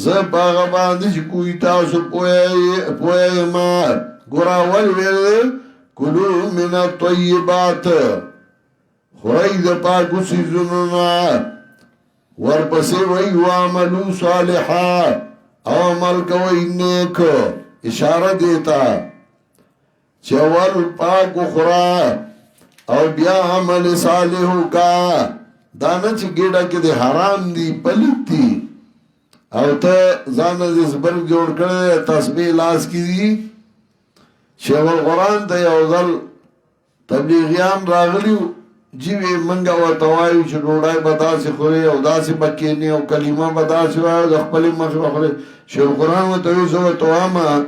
زب آغا باندش کوئی تاسو پوئی ما گورا والویل کلو من الطیبات خورای د پاکو سیزونا ورپسی وی و عملو صالحا او عمل کوئی نیک اشاره دیتا چوال پاکو خورا او بیا عمل صالحو کا دانا چی گیڑا که ده حرام دی پلیت دی او تا زانا دیس برگ جوڑ کرده تسبیح لاس کی دی شیخ القرآن تا یوزل تبلیغیان راغلیو جیوی منگا و توایو چه روڑای بدا سی خوری او دا سی بکینی او کلمه بدا سی وایو دا خپلی مخی بخوری شیخ قرآن و تویو سو تواما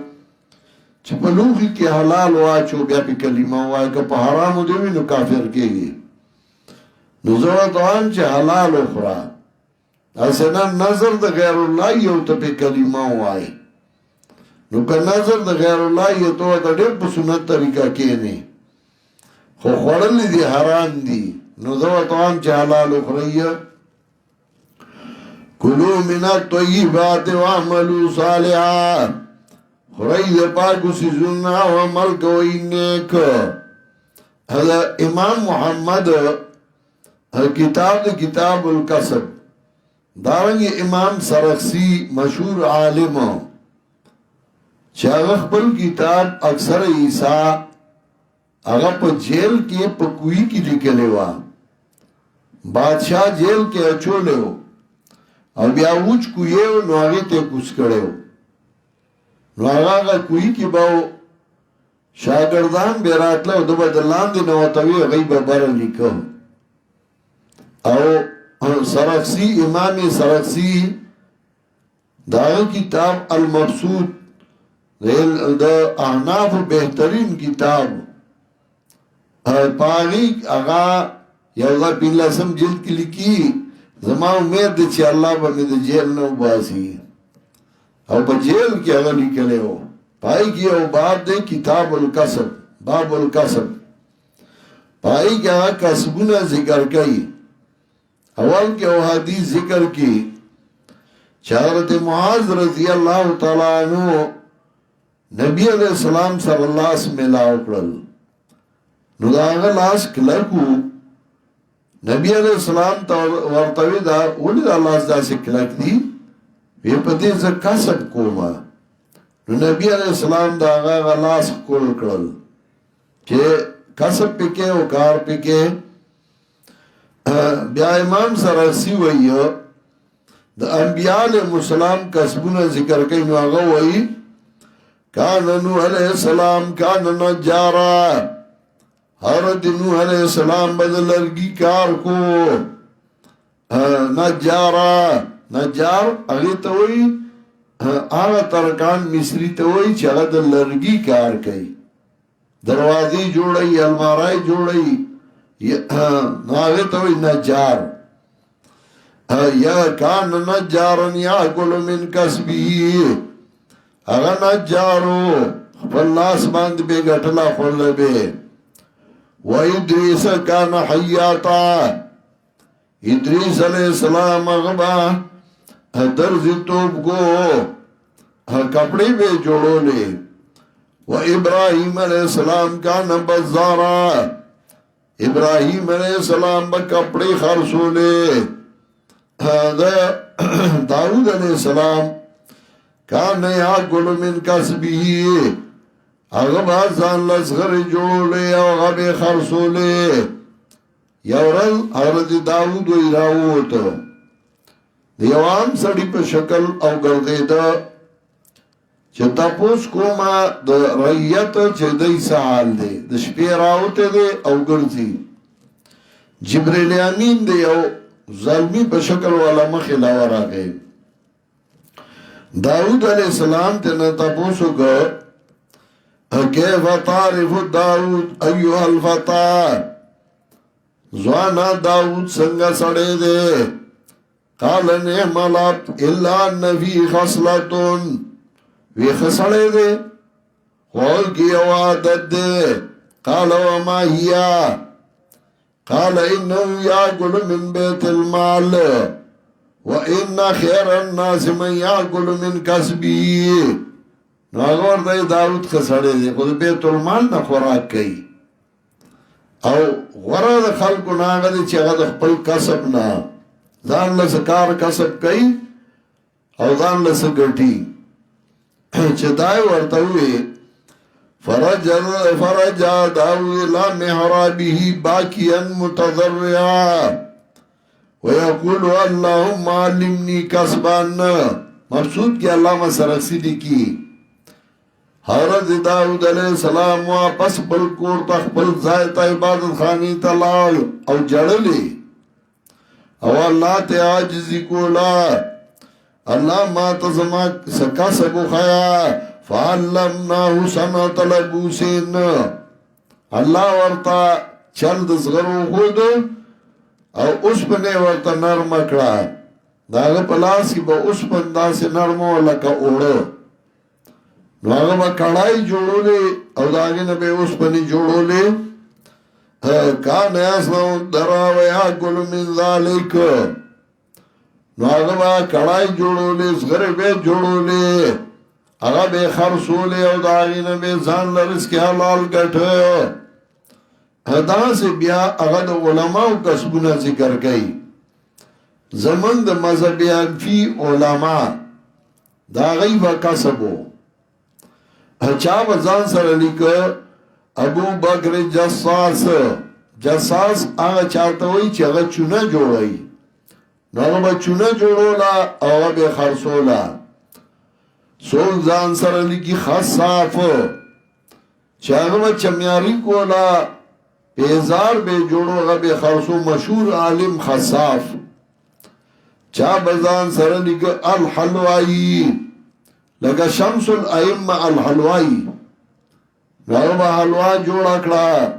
چه پلوخی کی حلال واچو بیا پی کلمه وائی که پا حرامو دیوی نو کافر کیگی نو زو توام چه حلال اخرا اسنا نظر دا غیر اللہ یو تا پی کلمه وائی نو که نظر دا غیر اللہ یو تو دا دیر پا سنت طریقہ کینی خو خوڑلی دی حرام دی نو دو طعام چه حلال اخری کلو من الطیبات وعملو صالحا خری دی پاکو سیزننا وعمل کوئی نیک امام محمد کتاب دی کتاب القصب دارنگی امام سرخسی مشہور عالم چاگخ پل کتاب اکثر عیسیٰ اگا پا جیل کے پا کوئی کی لکلے وا بادشاہ جیل کے اچو لے ہو او بیا اوچ کوئی ہو نو آگے تے کس کرے ہو نو آگا کوئی کی باو شاگردان بیرات لے ہو دو بدلان دی نواتوی غیب بر لکھو او سرخسی امام سرخسی داغ کتاب المبسوط دا احناف بہترین کتاب پاگی اگا یوزا پین لسم جلد کی لکی زمان امید دے چی اللہ بمی دے جیل نو باسی او پا جیل کی اگا لکلے ہو پائی کی او باب دے کتاب القصب باب القصب پائی کی اگا قصبونا ذکر کئی اول کے او حدیث ذکر کی حضرت معاذ رضی اللہ تعالیٰ عنہ نبی علیہ السلام صلی اللہ علیہ وسلم ملاو کرل نو دا آغا لاس کلکو نبی علیہ السلام تا ورطوی دا اولی دا لاس دا سے کلک دی وی پتی زا کسب کوما نو نبی علیہ السلام دا آغا لاس کول کرل کہ کسب پکے و کار پکے بیا امام سرسی وی دا انبیاء علیہ السلام کسبونا ذکر کئی نو آغا وی کان نوح علیہ السلام کان نجارا حضرت نوح علیہ السلام بدل لرگی کار کو نجارا نجار اگی توئی آغا ترکان مصری توئی چه اگا دل لرگی کار کئی دروازی جوڑی المارائی جوڑی اگی توئی نجار یا کان نجارن یا کل من کسبی اگا نجارو فاللاس باند بے گھٹلا خول بے وَإِدْرِيسَ كَانَ حَيَّاتًا ادریس علیہ السلام اغبا درزی توب کو کپڑے بے جوڑو لے وَإِبْرَاهِيمَ علیہ السلام كَانَ بَزَّارًا ابراہیم علیہ السلام با کپڑے خرسو لے داود علیہ السلام كَانَ يَأْكُلُ مِنْ كَسْبِهِ اغبا زان لسغر جوڑو لے او غبی خرسو لے یورل حضرت داود و ایراوت دیوان سڑی پا شکل او گردے دا چه تپوس کوما دا رئیت چه دی سحال دے دا شپی راوت دے او گردی جبریل امین دے او ظلمی پا شکل والا مخلاو را گئے داود علیہ السلام تینا تپوسو گا کیف تعرف داود ایوہ الفتح زوانا داود سنگا سڑے دے قال نعم العبد الا نفی خصلتن وی خسڑے دے قول کی عوادت دے قال وما ہیا قال انہو یاکل من بیت المال وان خیر الناس من یاکل من کسبی نو اگر دای داود خسڑے دے خود بیت المال نا خوراک کئی او غرد خلقو ناغا دے چی اگر خپل کسب نا دان لسا کار کسب کئی او دان لسا گٹی چی دای ورطوئے فرجا داود لا محرابی باکیا متضرعا ویقول اللہم علمنی کسبان مقصود کی علامہ سرخسی کی حضرت داود علیہ السلام واپس بل کور تا خپل ځای ته عبادت خانی ته لاړ او جړلې او الله ته عاجزي کولا الله ما ته زما سکا سبو خیا فعلمناه صنعة لبوسین الله ورته چل د زغرو خود او اوس په ورته نرم کړه داغه پلاس کی به اوس په داسې نرمو لکه اوړه نو هغه به کړای جوړولې او داغه نه به اوس په جوړولې کان یاسنو دراو یا ګل من ذالک نو هغه به کړای جوړولې زغره به جوړولې هغه به خرصولې او داغه نه به ځان لرس کې حلال ګټه هدا سے بیا هغه د علماء کسبونه ذکر کړي زمون د مذهبيان فی علماء دا غیب کسبو چا وزان سره لیک ابو بکر جساس هغه چاته وی چې هغه چونه جوړي نو هغه چونه جوړولا او به خرصولا سول ځان سره لیکي خصاف چې هغه چمیاري کولا پیزار به جوړو هغه به خرصو مشهور عالم خصاف چا بزان سره لیک الحلوائی لگا شمس الائمه الحلوائی هغه به حلوا جوړ کړه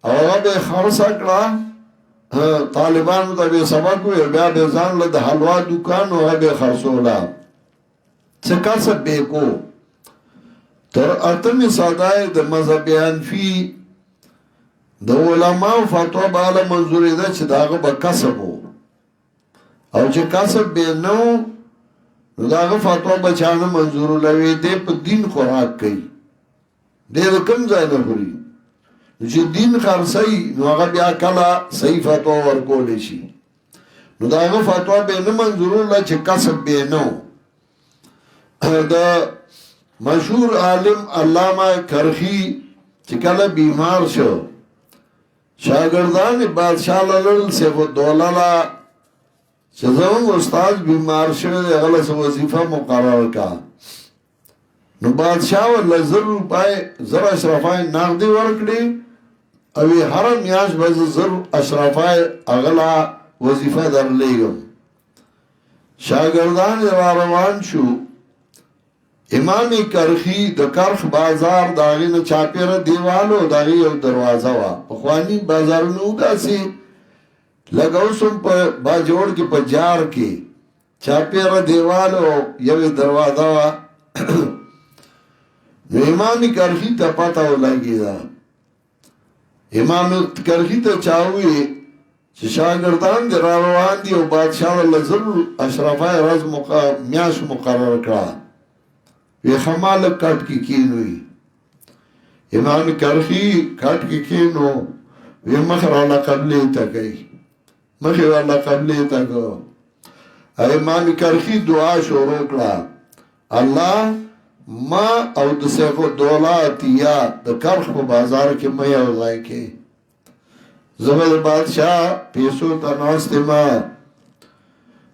او هغه به خرص کړه طالبان ته به سبق وي بیا به ځان له حلوا دکان او هغه به خرصولا څه کاسه به کو تر اتمه سادای د مذهبيان فی د علماء فتوا بالا منظوری ده چې داغه به کسبو او چې کسب به نو داغه فتوا بچانه منظور لوي دې په دین خوراک کوي دې کوم ځای نه خوري چې دین خرڅي نو هغه بیا کله صحیح فتوا ورکول شي نو داغه فتوا به نه منظور لا چې کسب به نو دا مشهور عالم علامه کرخی چې کله بیمار شو شاگردان بادشاہ لړل سیف الدوله لا چې زموږ استاد بیمار شوی دی هغه له وظیفه مقرر کا نو بادشاہ ول 100 روپۍ زر اشرافای نقدي ورکړي او هر میاش به 100 اشرافای اغلا وظیفه درلېګم شاگردان روان شو امام کرخی د کرخ بازار داغی نه چاپیره دیوالو داغی یو دروازه وا په خوانی بازار نو داسي لګاوسم په باجوړ کې په جار کې چاپیره دیوالو یو دروازه وا امام کرخی ته پتا ولګی دا امام کرخی ته چاوي چې شاګردان د روان دي او بادشاہ لزر اشرافای راز میاش مقرر کړه وی خمال کٹ کی کینوی امام کرخی کٹ کی کینو وی مخر والا قبلی تا گئی مخر والا قبلی تا گو امام کرخی دعا شروع کلا اللہ ما او د سیف الدولات یا د کرخ په بازار کې مې اوځای کې زبر بادشاہ پیسو تناست ما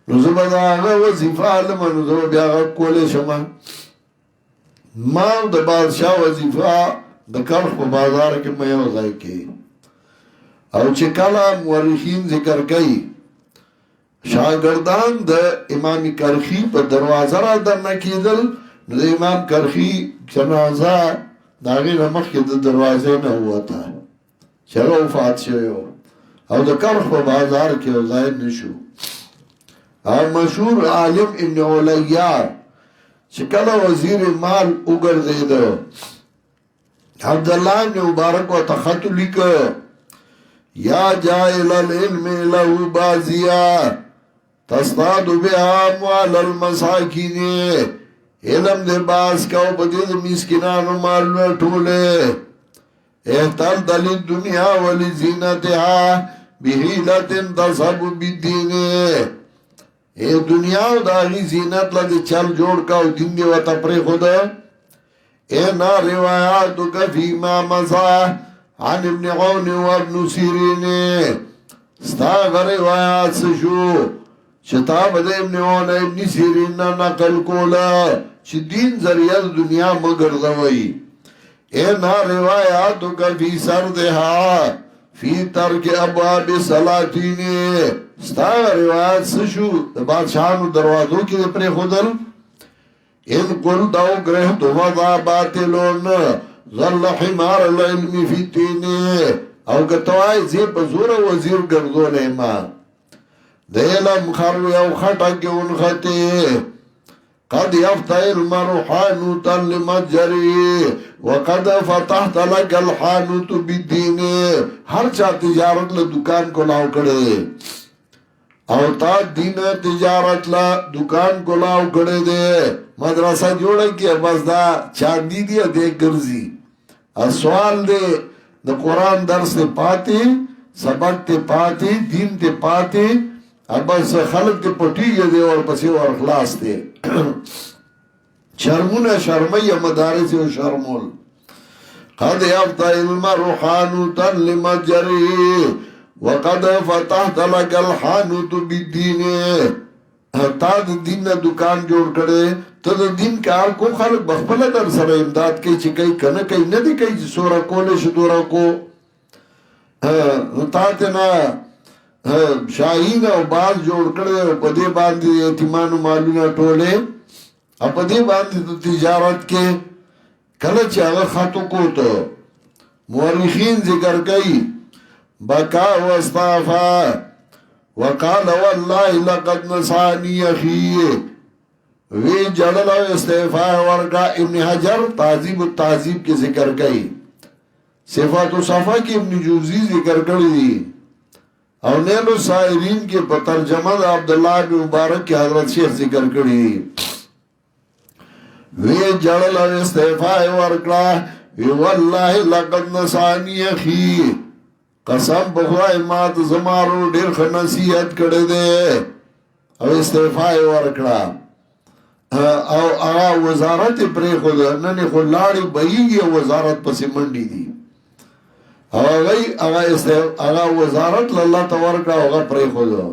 نو زبر هغه وظیفه علم نو زبر بیا کولې شمه ما د بادشاہ وظیفه د کرخ په بازار کې مې وځای کې او چې کله مورخین ذکر کوي شاګردان د امام کرخی په دروازه را دنه کېدل نو د امام کرخی جنازه داغه مخکې د دروازې نه وته چې وفات شوی او د کرخ په بازار کې وځای نشو او مشهور عالم ابن علیا چې کله وزیر مال وګرځید عبدالله بن مبارک او تخط لیک یا جائل العلم له بازیا تصطاد بها اموال المساکین علم دې باز کاو بدید مسکینانو مالونه ټوله احتال دل دنیا ولی زینتها بحیلت تصب بالدین اے دنیا او داغی زینت لدی چل جوڑ کا او دن دی و تپری خود اے نا روایاتو کا فیما مزا عن ابن عون و ابن سیرین ستا روایات سشو شتاب دے ابن عون ابن سیرین نقل کولا چې دین ذریعہ دنیا مګرځوي اے ناروایاتو کا فی سردها فی ترک ابواب سلاطین ستا روایت سشو د بادشاہانو دروازو کې پرې خودل ان قلت او گرهت وضع باطلون ظل حمار العلم فی الدین او کتوائی زی بزور وزیر گردون ما دیلم خروی او خطا کی انخطی قد يفتح المروحانوت لمتجری وقد فتحت لك الحانوت بالدین ہر چا تجارت لدکان کو لاؤ کڑے او تا دین تجارت لا دکان کو لاؤ کڑے دے مدرسہ جوڑے کیا بس دا چاندی دیا دے گرزی سوال دے دا قرآن درس تے پاتی سبق تے پاتی دین تے پاتی اب بس خلق تے پٹی گئے دے اور پسی اور اخلاص تے شرمون شرمی مدارس و شرمول قد یفتح المروحانوتا لمتجری وقد فتحت لك الحانوت بالدین تا دا دین نا دکان جوڑ کرے تا دا دین کار کو خلق بخبلا در سر امداد کئی چی کئی کنا کئی ندی کئی چی سورا کولے شدورا کو تا تینا شاہین او باز جوڑ کرے او پدے باندی یتیمان و مالونا ٹولے او پدے باندی تو تجارت کے کلچ اگر خطو کو تو مورخین ذکر گئی بکا و استعفا وقال والله لقد نصاني اخي وی جلل و استعفا ورگا ابن حجر تعذیب التعذیب کے ذکر گئی صفات و صفا کی ابن جوزی ذکر کری دی اور نیل السائرین کے ترجمہ عبداللہ بن مبارک کے حضرت شیخ ذکر کری دی وی جلل و استعفا ورگا والله لقد نصاني اخي قسم بخوای مات زمارو ډیر ښه نصیحت کړی دی او استعفا یې ورکړه او هغه وزارت یې پرېښوده نن یې خو لاړې بهیږي او وزارت پسې منډې دي او هغه وزارت له الله ته ورکړه او هغه پرېښوده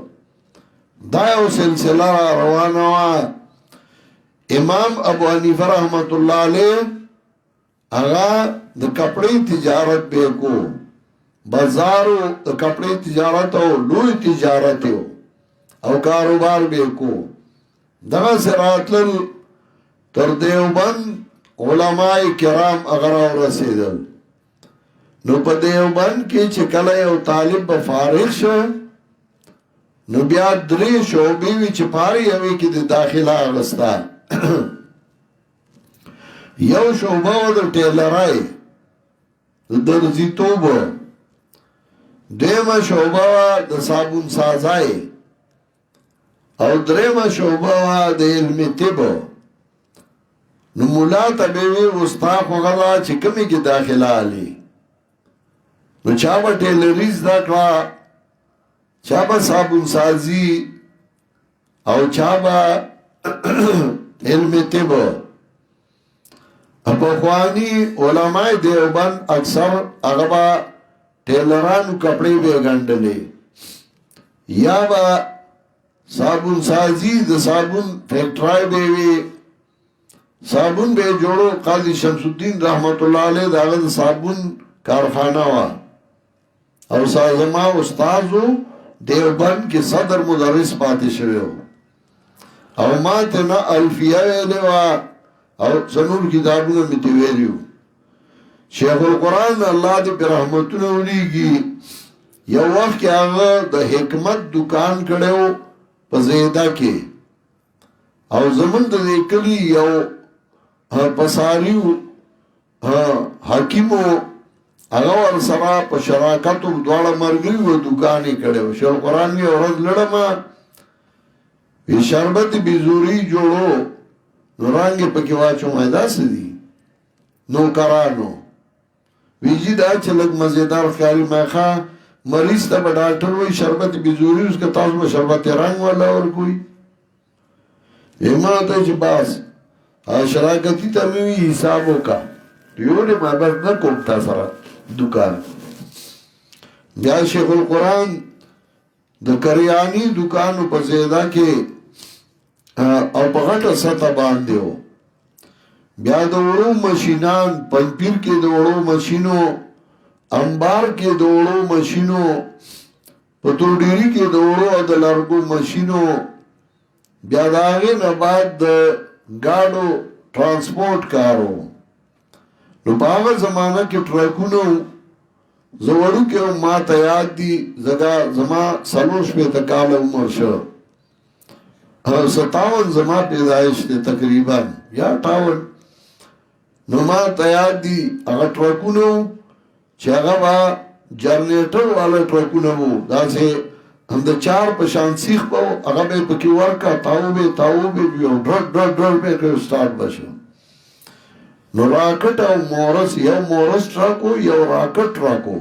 دا یو سلسله روانه وه امام ابو حنیفه رحمت الله علیه هغه د کپړې تجارت به کو بازارو د کپڑے تجارت او لوی تجارت او کاروبار به کو دغه سراتل تر دیوبند علماء کرام اگر رسیدل نو په دیوبند کې چې کله یو طالب به فارغ شو نو بیا درې شعبې وی چې پاره یوې کې د داخله اغستا یو شعبه د ټیلرای د درزیتوب دیمه شعبه د صابون سازای او دریمه شعبه د علم طب نو مولا ته به وستا خو غلا چې کمی کې داخله علي نو چا به ټیلریز دا کړه چا به صابون سازي او چا به علم طب په خواني علماء دیوبند اکثر هغه ٹیلرانو کپڑے بے گنڈلے یا با صابون سازی د صابون فیکٹرائی بے وی صابون بے جوڑو قاضی شمس الدین رحمت اللہ علیہ داغت صابون کارخانہ وا او سازما استازو دیوبند کی صدر مدرس پاتے شوئے ہو او ما تینا الفیہ ویلے وا او سنور کتابوں میں تیویلیو شیخ القرآن اللہ دی پر رحمتونه ولیگی یو وقت که آغا دا حکمت دکان کڑیو پا زیدہ کے او زمن دا دیکلی یو پساریو حکیمو آغا ورسرا پا شراکتو دوارا مرگری و دکانی کڑیو شیخ القرآن می عورد لڑما وی شربت بیزوری جوڑو نورانگی پکی واچو مہدہ سے دی نوکرانو ویجی دا چلک مزیدار خیالی میخوا مریض تا با ڈاکٹر وی شربت بیزوری اس کا تاؤس میں شربت رنگ والا اور کوئی ایمان تا چی باس شراکتی تا میوی حسابوں کا یونی محبت نا کومتا سرا دکان بیا شیخ القرآن دا کریانی دکانو پا زیدہ کے او پا غٹ سطح باندے ہو بیا د وړو ماشینان پنځپیر کې د وړو ماشینو انبار کې د وړو ماشینو په تورډيري کې د وړو او د لرګو ماشینو بیا د هغې نه بعد د ګاډو ترانسپورټ کارو نو په هغه زمانه کې ټرکونه زه وړوکی وم ما ته یاد دي زما 40 کاله عمر شو 57 زما پیدایش دی تقریبا یا 58 نو ما ته یاد دي هغه ټرکونه چې هغه به جنریټر والا ټرکونه وو داسې هم د 4 په شان سیخ به هغه به پکې ورکا تاوبې یو ډر به سٹارټ بشو نو راکټ او مورس یو مورس ټرکو یو راکټ ټرکو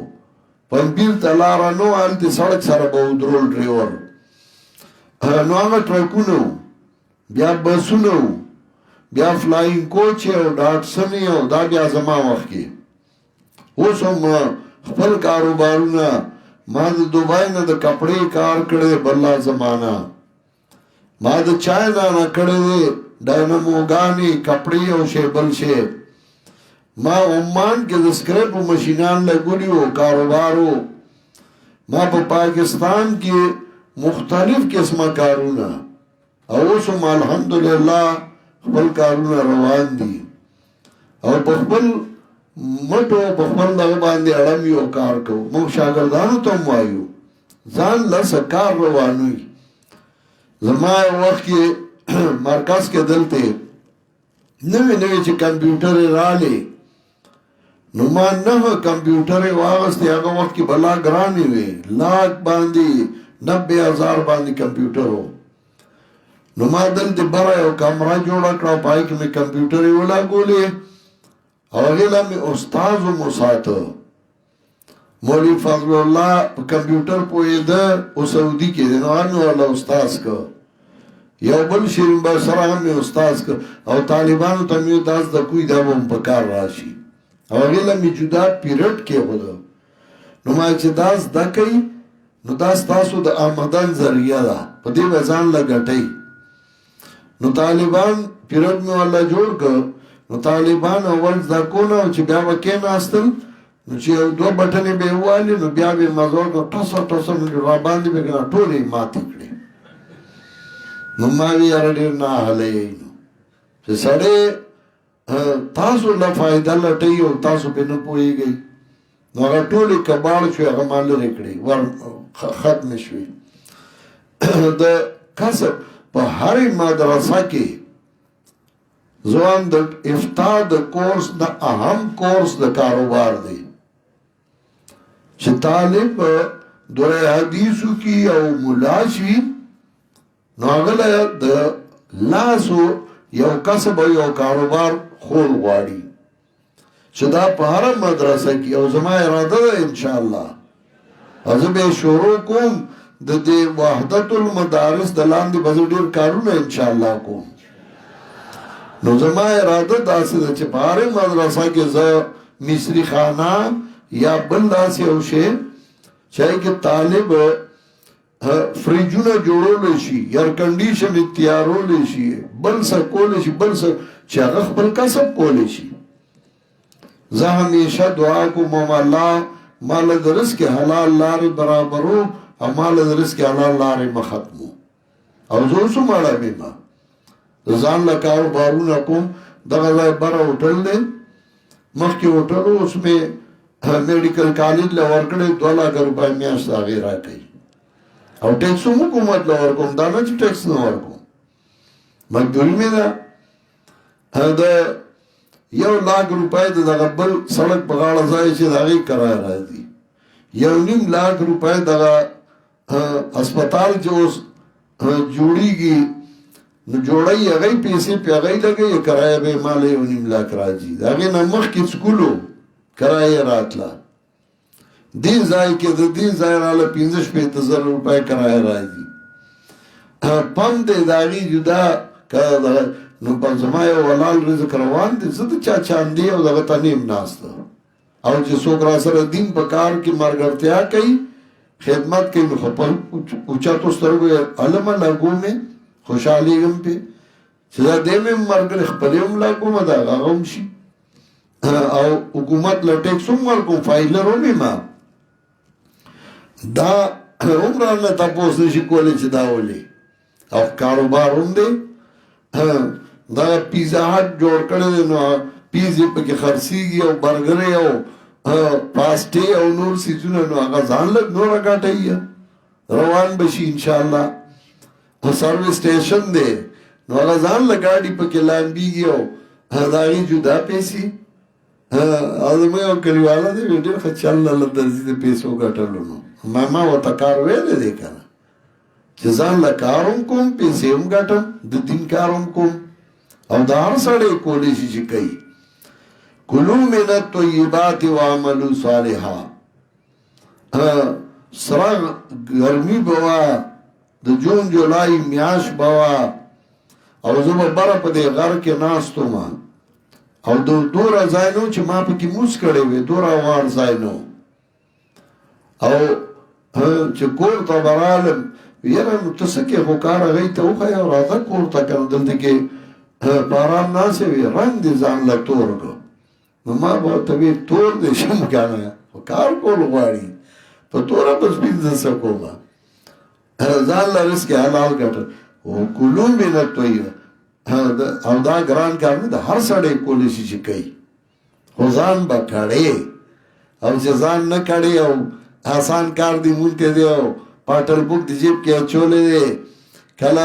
پنځیر تلاره نو الته سړک سره به درول ډرایور نو هغه ټرکونه بیا بسونه بیا فلاینګ کوچ او ډاټسن او دا بیا زما وخت کې اوس هم خپل کاروبارونه ما د دوبای نه د کپڑے کار کړي بللا زمانہ ما د چاینا نه کړي ډایناموګانی کپڑے او شیبل شي ما عمان کې د سکریپ ماشینان لګولیو کاروبارو ما په پاکستان کې مختلف قسمه کارونه او اوس هم الحمدلله خپل کارونه روان دي او په خپل مټو په خپل دغه باندې اړم یو کار کوو موږ شاګردانو ته وایو ځان لس کار روانوي زما وخت کې مرکز کې دلته نوې چې کمپیوټر رالي نو ما نه کمپیوټر واغسته هغه وخت کې بلا ګرانې وي لاک باندې 90,000 باندې کمپیوټر وو نو ما دلته برا یو کمره جوړه کړه پای کې مې کمپیوټر ولا ګولې او هغه مې استاد مو ساتو مولوی فضل الله په کمپیوټر پوهیده او سعودي کې نو هغه ولا استاد کو یو بل شیرین با سره هم استاد کو او طالبانو ته مې داس د کوی دا هم په کار راشي او هغه مې جدا پیریډ کې وله نو ما چې داس د کوي نو داس تاسو د آمدن ذریعہ ده په دې وزن لګټي نو طالبان پیریډ مې ولا جوړ کړ نو طالبان اول ځکونه چې بیا وکې ناستل نو چې دوه بټنې به والی نو بیا به مزور نو تاسو نو را باندې به ټولې ماتې کړې نو ما وی اړ نه هلې چې سړی تاسو له فائدہ لټي او تاسو به نه پويږئ نو هغه ټولې کباړ شو هغه مال لري کړی ور ختم شوی د کسب په هرې مدرسه کې ځوان د افتا د کورس د اهم کورس د کاروبار دی چې طالب دوره حدیثو کی او ملاشوی نو هغه د لاسو یو کسب او یو کاروبار خول غواړي چې دا په هر مدرسه کې او زما اراده ده ان شاء الله از به شروع کوم د دې وحدت المدارس د لاندې بزر ډیر کارونه ان شاء الله کوم نو زما اراده داسې ده چې په هر مدرسه کې زه مصری خانه یا بل داسې او شی چې کې طالب فریجونه جوړول شي ایر کنډیشن تیارول شي بل څه کول شي بل څه چې هغه خپل کسب کول شي زه همیشه دعا کوم الله مال د رزق حلال لارې برابرو او مال د رزق حلال لارې مختمو او زه اوس ماړه میما ځان له کاروبارونه کوم دغه ځای بره هوټل دی مخکې هوټل اوس مې میډیکل کالج له ورکړې 2 لک روپۍ میاشت هغې راکوي او ټیکس هم حکومت له ورکوم دا نه چې ټیکس نه ورکوم مزدوري مې ده د 1 لک روپۍ د دغه بل سړک په غاړه ځای چې د هغې کرایه راځي 1.5 لک روپۍ دغه هسپتال چې اوس جوړیږي نو جوړای هغه پیسې په هغه لګي کرایه به مال 1.5 لک راځي دا غي نه مخ کې سکولو کرایه راتله دې ځای کې د دې ځای رااله 15,000 روپۍ کرایه راځي پم دې داغي جدا کړه نو په زمای ولال رزق روان دي زه د چا چاندي او دغه تنیم ناشته او چې څوک را سره دین په کار کې مرګرتیا کوي خدمت کوي خپل اوچا تو سترګو علم لګو مې خوشحالي هم په چې دا دې مې مرګ خپل هم لا کوم دا غوم شي او حکومت له ټیکس هم ورکوم فایلر هم ما دا عمره نه تاسو نشي کولای چې دا ولي او کاروبار هم دی دا پیزا هټ جوړ کړی نو پیزې پکې خرڅېږي او برګرې او پاسټې او نور سیزونه نو هغه ځان لږ نوره ګټوي روان به شي انشاءالله او سروس سټیشن دی نو هغه ځان له ګاډي پکې لامبېږي او د هغې جدا پیسې او زموږ یو کلیواله دی ډېر ښه چل له درځي د پیسو ګټلو نو ما ورته کار ویلی دی که نه چې ځان له کار هم کوم پیسې هم ګټم د دین کار هم کوم او دا هر سړی کولی شي چې کوي کلو من الطیبات وعملو صالحا سره ګرمي به وه د جون جولای میاشت به وه او زه به بره په دې غر کې ناست وم او دوره ځای نو چې ما پکې موس کړی وې دوره وار ځای نو او چې کور ته به رالم یاره نو ته څه کې خو کار هغوی ته وښیه او راځه کور ته که نه دلته کې په ارام ناستې وې رنګ دې ځان له تور کړو نو ما به ورته وې تور دې شم که نه خو کار کول غواړي په توره بس پنځه څه کومه ځان له رزق حلال ګټه او کلو من الطیبه او دا ګران کار نه د هر سړی کولی شي چې کوي خو ځان به کړې او چې ځان نه کړې او آسان کار دی مونږ ته دی او پاټل بوک د جیب کې اچولی دی کله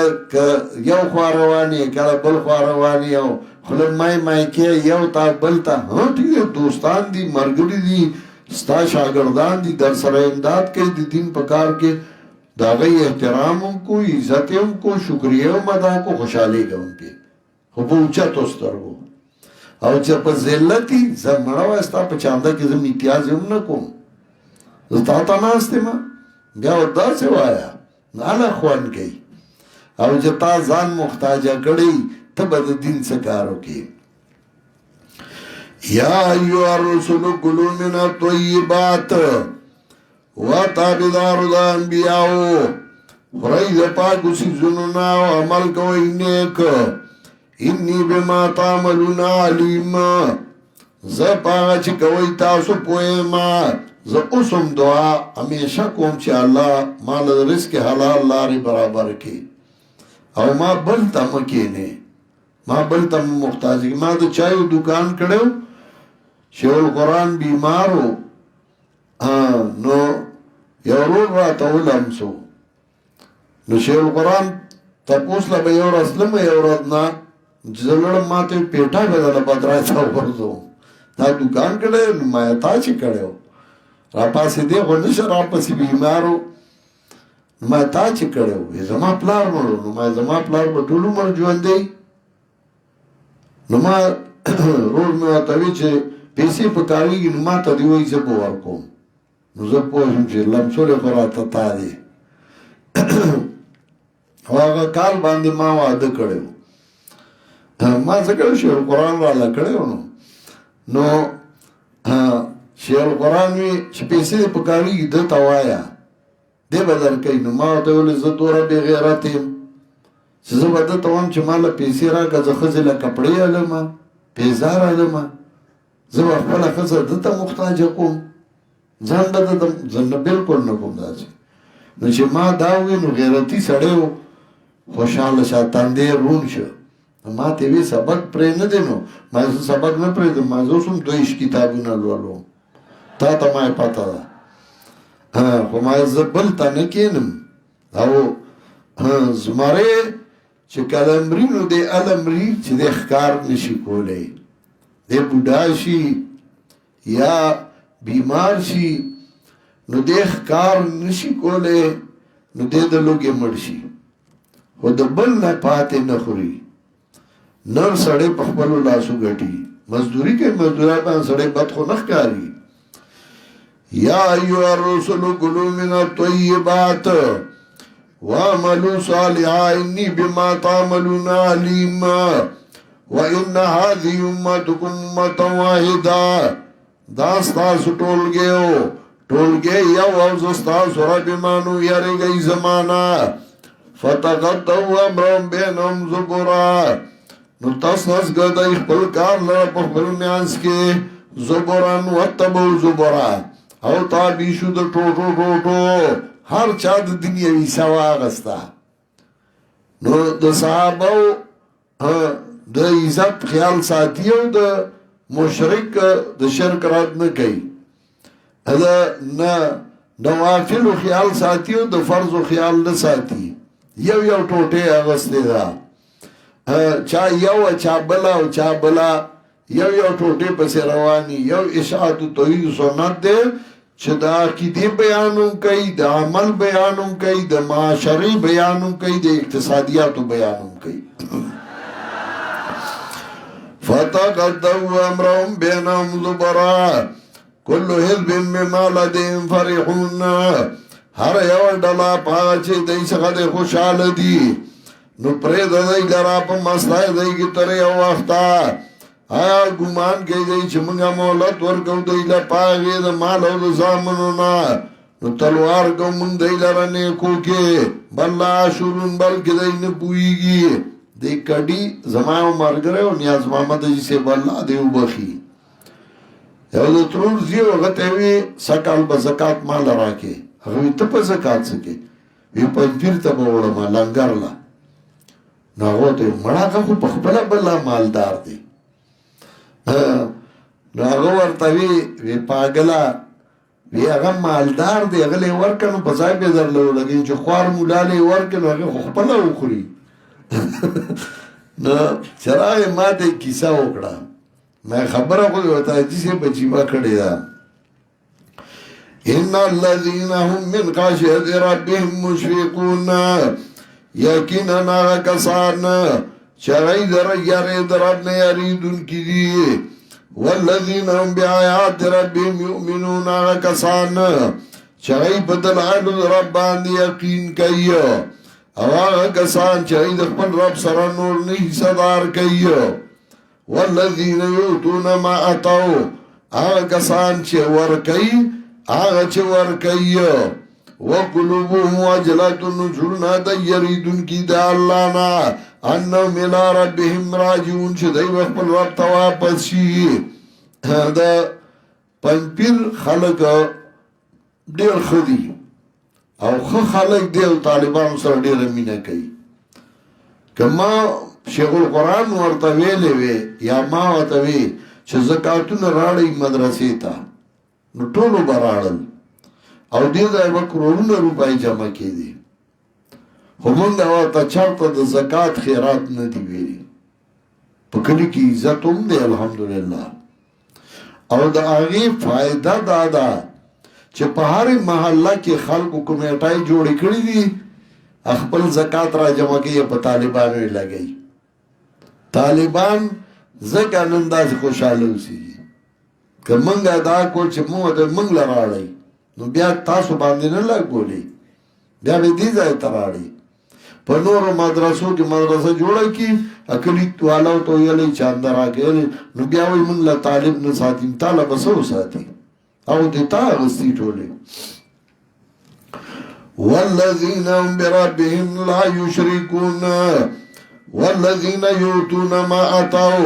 یو خوا روانې کله بل خوا روانې او خوله مای کې یو تا بل تا ټیک دی دوستان دي ملګري دي ستا شاګردان دي در سره امداد کوي د دین په کار کې د هغوی احترام هم کو عزت هم کو شکریه هم ادا کو خوشحالېږه هم پې خو په اوچتو سترګو او چې په ذلت یي زه مړه وای ستا په چانده کې زه امتیاز هم نه کوم زه تا ته ناست یم بیا ورته داسې وایه هله خوند کوي او چې تا ځان محتاجه کړی ته به د دین څه کار وکړې یا ایها الرسل کلوا من الطیبات و تابدارو دا انبیاؤ خورای دا پاکو سیزنو ناو عمل کوئی نیک انی بما تعملون علیم زه پاگا چی کوئی تاسو پوئے ما زه اسم دعا ہمیشہ کوم چی اللہ مال رزق حلال لاری برابر کی او ما بلتا مکینے ما بلتا مختازی ما دا چایو دکان کڑیو شیخ القرآن بیمارو نو یو رور را تولم سو نو شیخ القرآن تپوس لبا یو رسلم یو ردنا جزلڑم ماتے پیٹا بدل بدرائی تا ورزو تا دکان کڑے نو مایتا چی کڑے ہو را پاسی دے خونش را پاسی بیمارو نو مایتا چی کڑے ہو زما پلار مرو نو مای زما پلار بطولو مر جوان دی نو ما رور میں آتاوی چه پیسی پکاوی گی نو ما تا دیوئی سے بوار کوم نو زه پوهشم چې لمسولې خو راته تا دی او هغه کال باندې ما واده کړی و ما څه کړی شیخ القرآن راله کړی و نو شیخ القرآن وی چې پیسې دې پکاریږي ده ته وایه دی به درکوي نو ما ورته ویلې زه دومره بې غیرت یم چې زه به ده ته وایم چې ما له پیسې راکړه زه ښځې له کپړې هلمه پیزار هلمه زه به خپله ښځه ده ته محتاجه کوم ځان به زه نه بلکل نه کوم داسې نو چې ما دا ووی نو غیرتي سړی و خوشحاله شه تندی روڼ شه ما ته وی سبق پرې نه دی نو ما زه سبق نه پرېږدم ما زه اوس هم 2 کتابونه لولم تا ته ما یې پته ده خو ما زه بل ته نه کښېنم او زمری چې کله مري نو دی هله مري چې دی ښکار نشي کولی دی بوډا شي یا بیمار شي نو دی ښکار نشي کولی نو دی د لوږې مړ شي خو د بل نه پاتې نه خوري نر سړی په خپلو لاسو ګټي مزدوري کوي مزدوري باندې سړی بد خو نه ښکاري یا ایها الرسل کلوا من الطیبات واعملوا صالحا انی بما تعملون علیم وان هذه امتکم امة واحده دا ستاسو ټولګی یو او زه ستاسو رب مانو یریږئ زمانه فتقطعوا امرهم بینهم زبرا نو تس گردئی خپل کار لرا پا خپل میانس کے زبران وطبو زبرا او تابیشو دا ٹوٹو ٹوٹو هر چا دا دنیاوی سوا آغستا نو دا صحابو دا عزت خیال ساتیو دا مشرک دا شرک رد نکی دا نوافل خیال ساتیو دا فرض خیال نساتی یو ٹوٹے آغستے دا چا یو چا بلا او چا بلا یو ٹوٹے پس روانی یو اشاعت توحید سنت دے چه دا عقیدی بیانوں کئی دا عمل بیانوں کئی دا معاشری بیانوں کئی دا اقتصادیاتو بیانوں کئی فتقدوا امرهم بینهم زبرا کل حزب مما لدیم فرحون ہر یو ڈلا پاچے دی سخد خوشحال دی نو پرید دی لرا پا مسلائی دی کی تری او وقتا آیا گمان کئی دی چه منگا مولت ورکو دی لپاگی دا مال او دا زامنونا نو تلوار کو منگ دی لرا نیکو کے بلا شورون بلکہ دی نپوئیگی دی کڑی زمانو مر گرے و نیاز محمد جیسے بلا دیو بخی یو دا ترور زیو غتیوی سکال با زکاة مال راکے اگوی تپا زکاة سکے وی پنپیر تپا وڑما لنگر لا ناغو تے مڑا کا خو پخبلا بلا مالدار دے ناغو ورطاوی وی پاگلا وی اغم مالدار دے اگلے ورکنو پسائی بیدر لو لگی چو خوار مولالے ورکنو اگل خخپلا اخری چرای ما تے کیسا اکڑا میں خبر خود ہوتا جسے بچی ما کھڑے دا ان الذین هم من خاشیت ربهم مشفقون یقینا ناغا کسان چرائی در یاری در ابن یریدون کی دی والذین هم بی آیات ربهم یؤمنون ناغا کسان چرائی بدل آئلو در رب باندی یقین کئی او آغا کسان چرائی در پن رب سر نور نہیں صدار کئی والذین یوتون ما اتاو آغا کسان چه ورکی آغا چه ورکی وقلوبهم وجلتن جلنا دا یریدن کی دا اللہ نا انو ملا ربهم راجعون چه دی وقت رب تواپس شی دا پنپیر خلق دیر خودی او خلق دیر طالبان سر دیر امینه کئی که ما شیخ القرآن ورطا ویلے وی یا ما ورطا وی چه زکاتون راڑی مدرسی تا نو طولو براڑل او دې ځای به کرورونه روپۍ جمع کېدي خو موږ ورته چاته د زکات خیرات نه دي ویلي په کلي کې عزت هم دی الحمدلله او د هغې فایده دا ده چې په هرې محله کې خلکو کمیټۍ جوړې کړي دي خپل زکات را جمع کوي په طالبانو یې لګوي طالبان ځکه نن داسې خوشحاله اوسېږي که موږ دا کول چې موږ له راړئ نو بیا تاسو باندې نه لګولې بیا به دې ځای ته راړي په نورو مدرسو کې مدرسه جوړه کی اکلی والا ته ویلې چاندر راګل نو بیا وایي موږ له طالب نه ساتیم طالب سو ساتي او دې تا غستی ټوله والذین هم بربهم لا یشرکون والذین یؤتون ما اتاو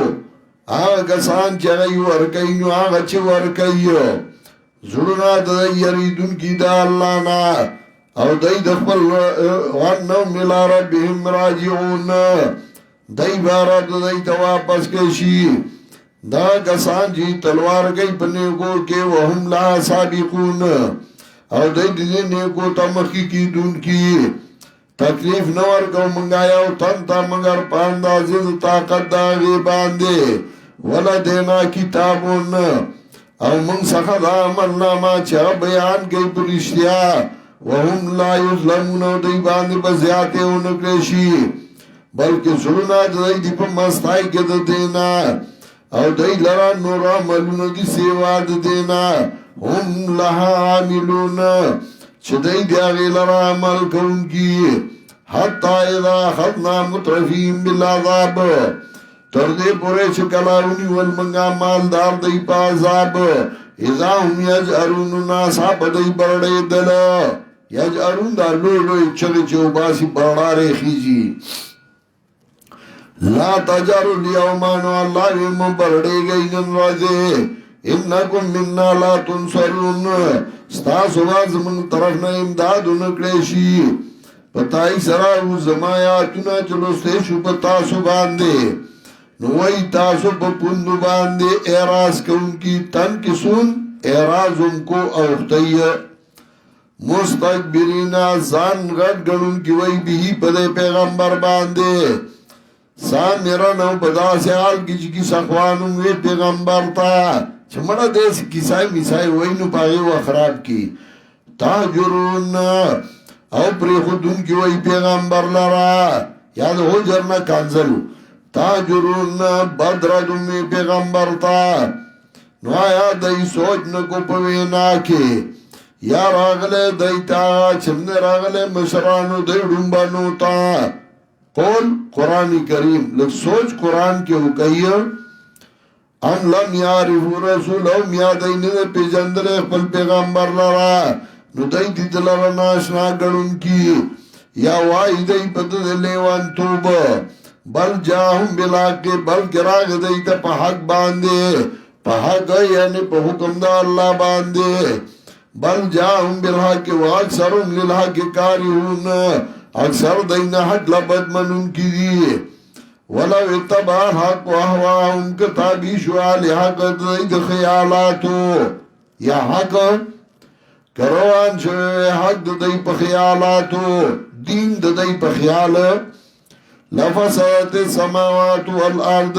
هغه کسان چې ورکوي نو هغه چې ورکوي زړونه د یریدون کی دا الله نا او دای د خپل وانو ملا ربهم راجعون دای بارد دای ته واپس کشي دا کسان چې تلوار کوي په نیکو کې وهم لا سابقون او دای دې نیکو ته مخکې کیدون کی تکلیف نور کو منگایا او تن تا مگر پاندازې طاقت دا وی باندې ولا دینا کتابون او من څخه دا عملنامه چې بیان کوي په رښتیا وهم لا یظلمون او دوی باندې به زیاتې ونه کړی شي بلکې زړونه د دوی په مستای کې د دینا او دوی لرا نور عملونه دي سیوا د دینا هم لها عاملون چې دوی د هغې لرا عمل کوونکي حتی اذا اخذنا مترفین بالعذاب تردے پورے چکلاونی والمنگا مالدار دی پازاب ازا هم یجعرون ناسا بدی برڑے دل یجعرون دا لوی لوی چلی چو باسی برڑارے خیجی لا تجارو لیومانو اللہ وی مبرڑے گئی نن رازے انکم مننا لا تنصرون ستاسو باز من طرف نا امدادو نکڑیشی پتائی سراو زمایاتونا چلوستے شو پتاسو باندے نوائی تاسو پا پندو باندے اعراض کون کی تن کسون اعراض ان کو اوختی مستقبرینا زان غٹ گنون کی وی بھی پدے پیغمبر باندے سامیرا نو بدا سے حال کی سخوانوں وی پیغمبر تا چمڑا دیس کسائی مسائی وی نو پاگے و خراب کی تاجرون او پری خودون کی وی پیغمبر لرا یاد ہو جرنا کانزلو تاجرون بدردون وی پیغمبر تا نو آیا دی سوچ نکو پوینا کے یا راغلے دیتا چمن راغلے مشرانو دی ڈنبانو تا قول قرآن کریم لگ سوچ قرآن کے وکئی ام لم یعرفو رسول ام یادین دے پیجندر اقبل پیغمبر لرا نو دی دید لرا ناشنا گرن کی یا وائی دی پد لیوان توب بل جاہم بلا کے بل گراغ دیتا پا حق باندے پا حق یعنی پا حکم دا اللہ باندے بل جاہم بالحق و اکثرم للحق کاریون اکثر دینا حق لبد منون کی دی ولو اتبع الحق و احواهم کتابی شوال حق دید خیالاتو یا حق کروان شوی حق دی پا خیالاتو دین دی پا خیال لفسات السماوات والارض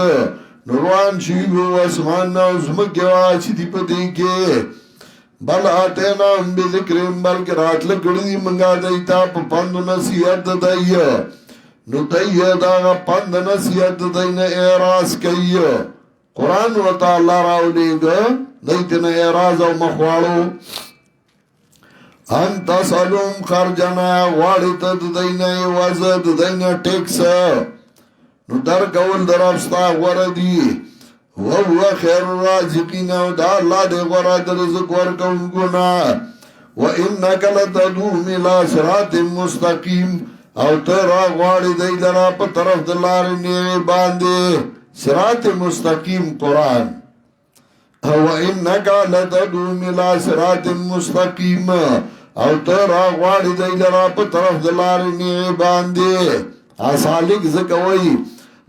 نروان شیبو اسمان نوزمک واچی دی پا دیکے بل آتینا ہم بی ذکرین بلکہ رات لکڑی منگا دیتا پا پند نصیحت دی نو دی داغا پند نصیحت دی نا اعراض کئی قرآن و تعالی راو لے گا دیتنا اعراض و مخوالو انتا سلوم خرجنا وارتا دینا وزد دینا ٹیکس نو در کول در افستا وردی وَهُوَ خَيْرُ الرَّازِقِينَ وَدَا اللہ دے غراد رزق ورکون گنا وَإِنَّكَ لَتَدُومِ لَا صِرَاطٍ مُسْتَقِيمٍ او تیرا غواری دی لرا پا طرف دلار نیوی باندے صراط مستقیم قرآن وَإِنَّكَ لَتَدُومِ لَا صِرَاطٍ مُسْتَقِيمٍ او تیرا غواری دی لرا پا طرف دلار نیوی باندے آسالک زکوئی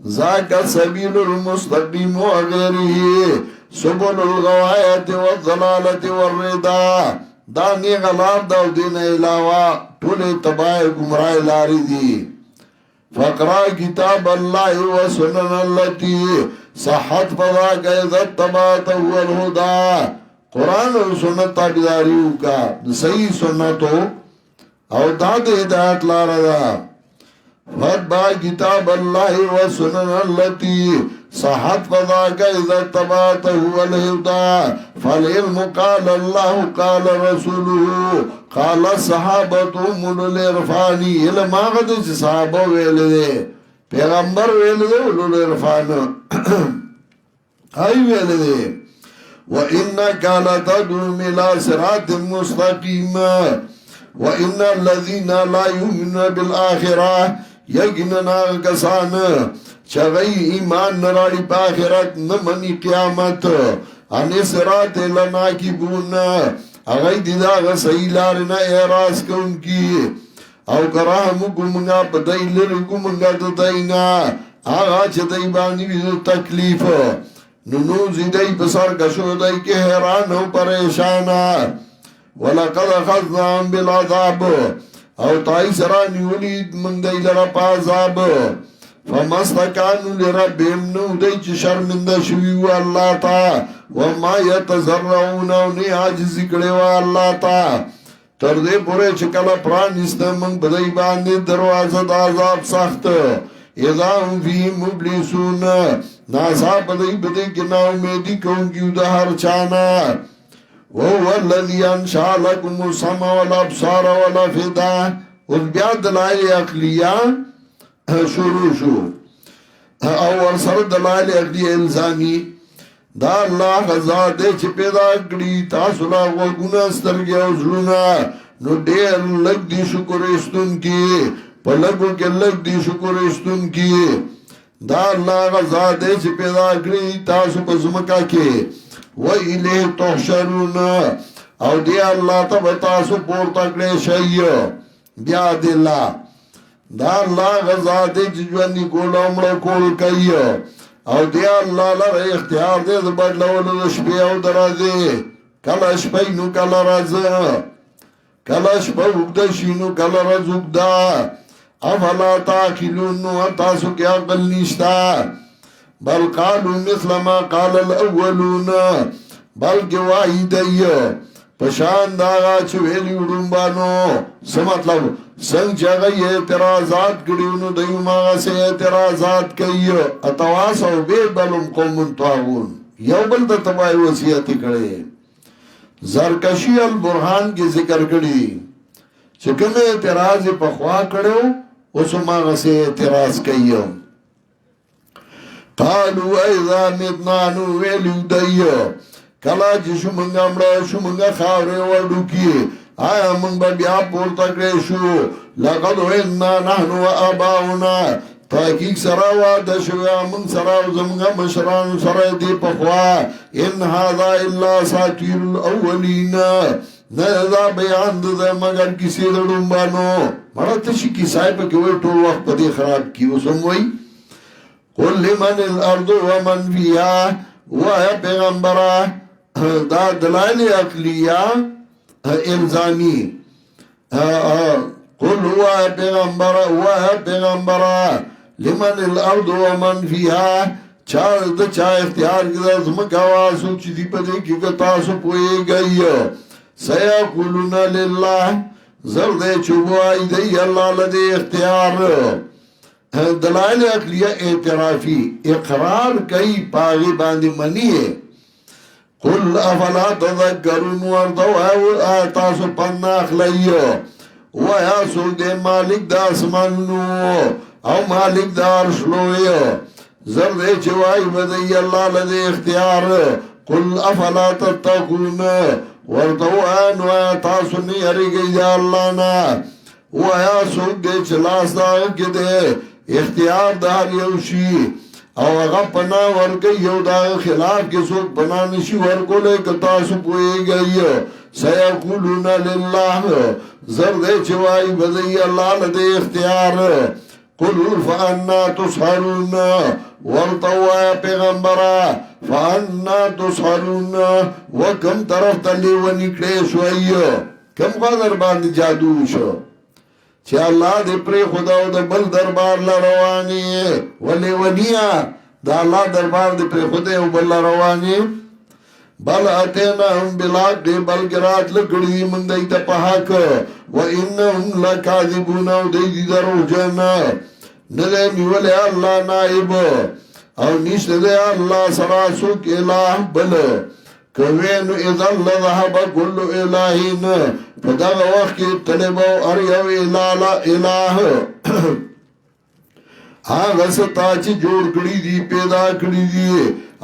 ذاکا سبیل المستقیم و غیره سبل الغوایت والضلالت والردا دانی غلار داو دین علاوہ تولی تباہ گمراہ لاری دی فقرا کتاب اللہ و سنن اللتی صحت پدا قیدت تبات هو الہدا قرآن و سنت تابداریو کا صحیح سنتو او داد ہدایت لارا دا فَاتْبَعْ كِتَابَ اللَّهِ وَسُنَنَ الَّتِي صَحَتْ فَذَاكَ إِذَا اتَّبَعْتَهُ الْهُدَى فَالْعِلْمُ قَالَ اللَّهُ قَالَ رَسُولُهُ قَالَ الصَّحَابَةُ أُولُو الْعِرْفَانِ علم آغا دے چھ صحابہ ویلے دے پیغمبر ویلے دے اولو الْعِرْفان آئی ویلے دے وَإِنَّكَ لَتَدْعُو إِلَى صِرَاطٍ مُسْتَقِيمٍ وَإِنَّ الَّذِينَ لَا يُؤْمِنُونَ بِالْآخِرَةِ یقیناً کسان چغی ایمان نراڑی پا آخرت نمانی قیامت انی صراط لناکبون اغی دیداغ صحیح لارنا اعراض کن کی او کراہمو کمنگا پدائی لرکو منگا ددائینا آغا چه دائی بانی بیدو تکلیف ننوزی دائی پسر کشو دائی کے حیران ہو پریشانا وَلَقَدْ أَخَذْنَاهُمْ بِالْعَذَابِ او تائی سرانی ولید من دی لرا پازاب فَمَسْتَكَانُوا لِرَبِّهِمْ نو دی چی شرمندہ شویو اللہ تا وَمَا يَتَزَرَّعُونَ اُنہی عاجزی کڑیو اللہ تا تردے پورے چکل پرانستا من بدائی باندے دروازہ دازاب سخت اذا ہم فی مبلیسون ناسا بدائی کنا امیدی کون کیو دا ہر چانا وَهُوَ الَّذِي أَنْشَأَ لَكُمُ السَّمْعَ وَالْأَبْصَارَ وَالْأَفْئِدَةَ اور بیا دلائل عقلیہ شروع شو اور سر دلائل عقلی الزامی دا اللہ غزا دے چھ پیدا کری تاسولا وگونا سترگیا ازلونا نو دیر لگ دی شکر استن کی پلگو کے لگ دی شکر استن کی دا الله غزا دې چې پیدا کړی تاسو په زمکا کې و الیه تحشرون او دی الله ته تاسو پورته کړی شئ بیا دې الله دا الله غزا دې چې ژوند کول عمر کول کوي او دی الله لپاره اختیار دې د بدلولو د شپې او درځي کله شپه نو کله راځه کله شپه وګد شینو کله راځ وګدا افلا تاکلون نو تاسو کې عقل نشتا بل قالوا مثل ما قال الاولون بلکې وایي دی پشان دا چې ویلی وډمبانو څه مطلب څنګه چې هغه اعتراضات کړي نو دوی ما سه اعتراضات کوي اتواسو به بلم قوم طاغون یو بل د تبای وصیت کړي زرکشی البرهان کې ذکر کړي چې کومه اعتراض په خوا کړو اوس ما سه اعتراض کوي قالوا اذا متنا نو ویلو دایو کلا چې شو منګه مړ شو منګه خاورې وړو کی آیا موږ به بیا پورته کړی شو لقد وإنا نحن وآباؤنا تحقیق سره واده شوی موږ سره زموږ مشران سره دی په خوا ان هذا الا اساطير الاولين نه دا بیان ده مگر کسی دړمبانو مړه ته شي کی صاحب کې وې ټول وخت په دې خراب کیو سموي قل لمن الارض ومن فيها ويا پیغمبره دا دلائل عقلیه الزامی قل هو پیغمبره لمن الارض ومن فيها چا د چا اختیار کې زمکا واسو چې دی په دې کې تاسو پويږئ سيقولون لله زرد چوبای دی الله لدی اختیار دلائل عقلیه اعترافی اقرار کوي پاغي باندې منی قل افلا تذکرون ورطوا تاسو پناخ لئیو ویا سو دے مالک دا اسمانو او مالک دا عرشلویو زرد چوائی بدئی اللہ لدے اختیار قل افلا تتقون ورطوا ویا تاسو نی ہری گئی دا اللہ نا ویا سو دے چلاس دا کدے اختیار دار یوشی او هغه پنا ورکه یو دا خلاف کې څوک پنا نشي ورکولې کتا سو پويږي سيقولون لله زرد چوای بدی الله له اختیار قل فانا تسحرون ورطوا پیغمبره فانا تسحرون وکم طرف تلی ونکړې شوي کم قدر باندې جادو شو چې الله دې پر خدا او د بل دربار لا رواني ولي ونیا دا الله دربار دې پر خدا او بل لا رواني بل اتینا هم بلاک دې بل ګرات لګړي من دې ته په حق و انهم لکاذبون او دې درو جن نه نیول الله نائب او نشته دې الله سره سوک الہ بل کوین اذا لذهب كل الهين فدا وخت طلبو ار یو الہ هغه ستا چې جوړ کړی دی پیدا کړی دی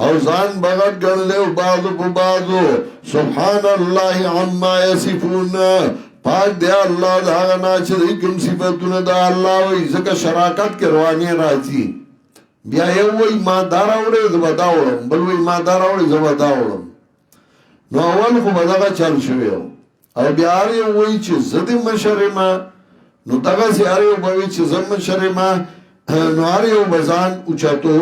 او ځان بغت ګڼلې او بازو په بازو سبحان الله عما يصفون پاک دی الله دا نه چې کوم صفاتونه دا الله وي ځکه شراکت کې رواني راځي بیا یو وای ما دار اورې زما دا وړم بل وای ما دار اورې زما دا وړم نو اول خو بدغه چل شوی او بیا یې وای چې زدي مشرما نو دغه سیاره وای چې زم مشرما نو اړیو بزان اوچاتو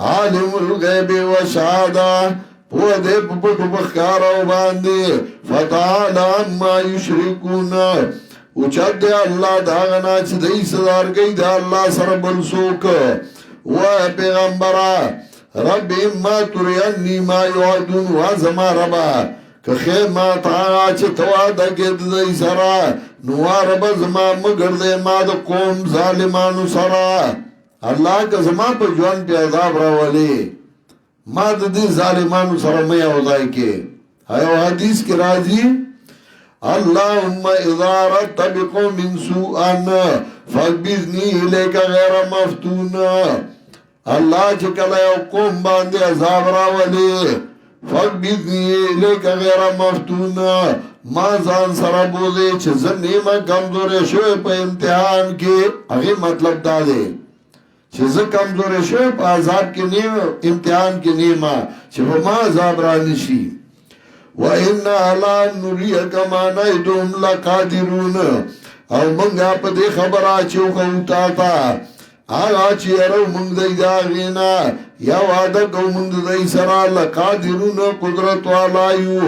عالم الغیب و شهاده په دې په بخار او باندې فتعالى ما یشرکون اوچات دی الله دا غنا چې دای سردار گئی دا الله سره بل څوک و پیغمبره رب ما تريني ما يعدون وزما ربا که خیر ما تا چې توا د ګد دې سره نو رب زما مگر دې ما د قوم ظالمانو سره الله که زما په ژوند په عذاب راولي ما د دې ظالمانو سره مې اوځای کې هاو حدیث کې راځي اللهم اذا رت بقوم سوءا فبذني اليك غير مفتون الله چې کله یو قوم باندې عذاب راولي فبذني اليك غير مفتون ما ځان سره بوزي چې زنه ما کمزورې شوې په امتحان کې هغه مطلب دا دی چې زه کمزورې شوی په عذاب کې نیم امتحان کې نیما چې په ما عذاب را نشي وَإِنَّا عَلَىٰ نُرِيَكَ مَا نَعِدُهُمْ لَقَادِرُونَ او منگا پا دے خبر آچو خوتا تا آغا چی ارو منگ دی داغینا یا وعدہ کو منگ دی سرا لقادرون قدرت والایو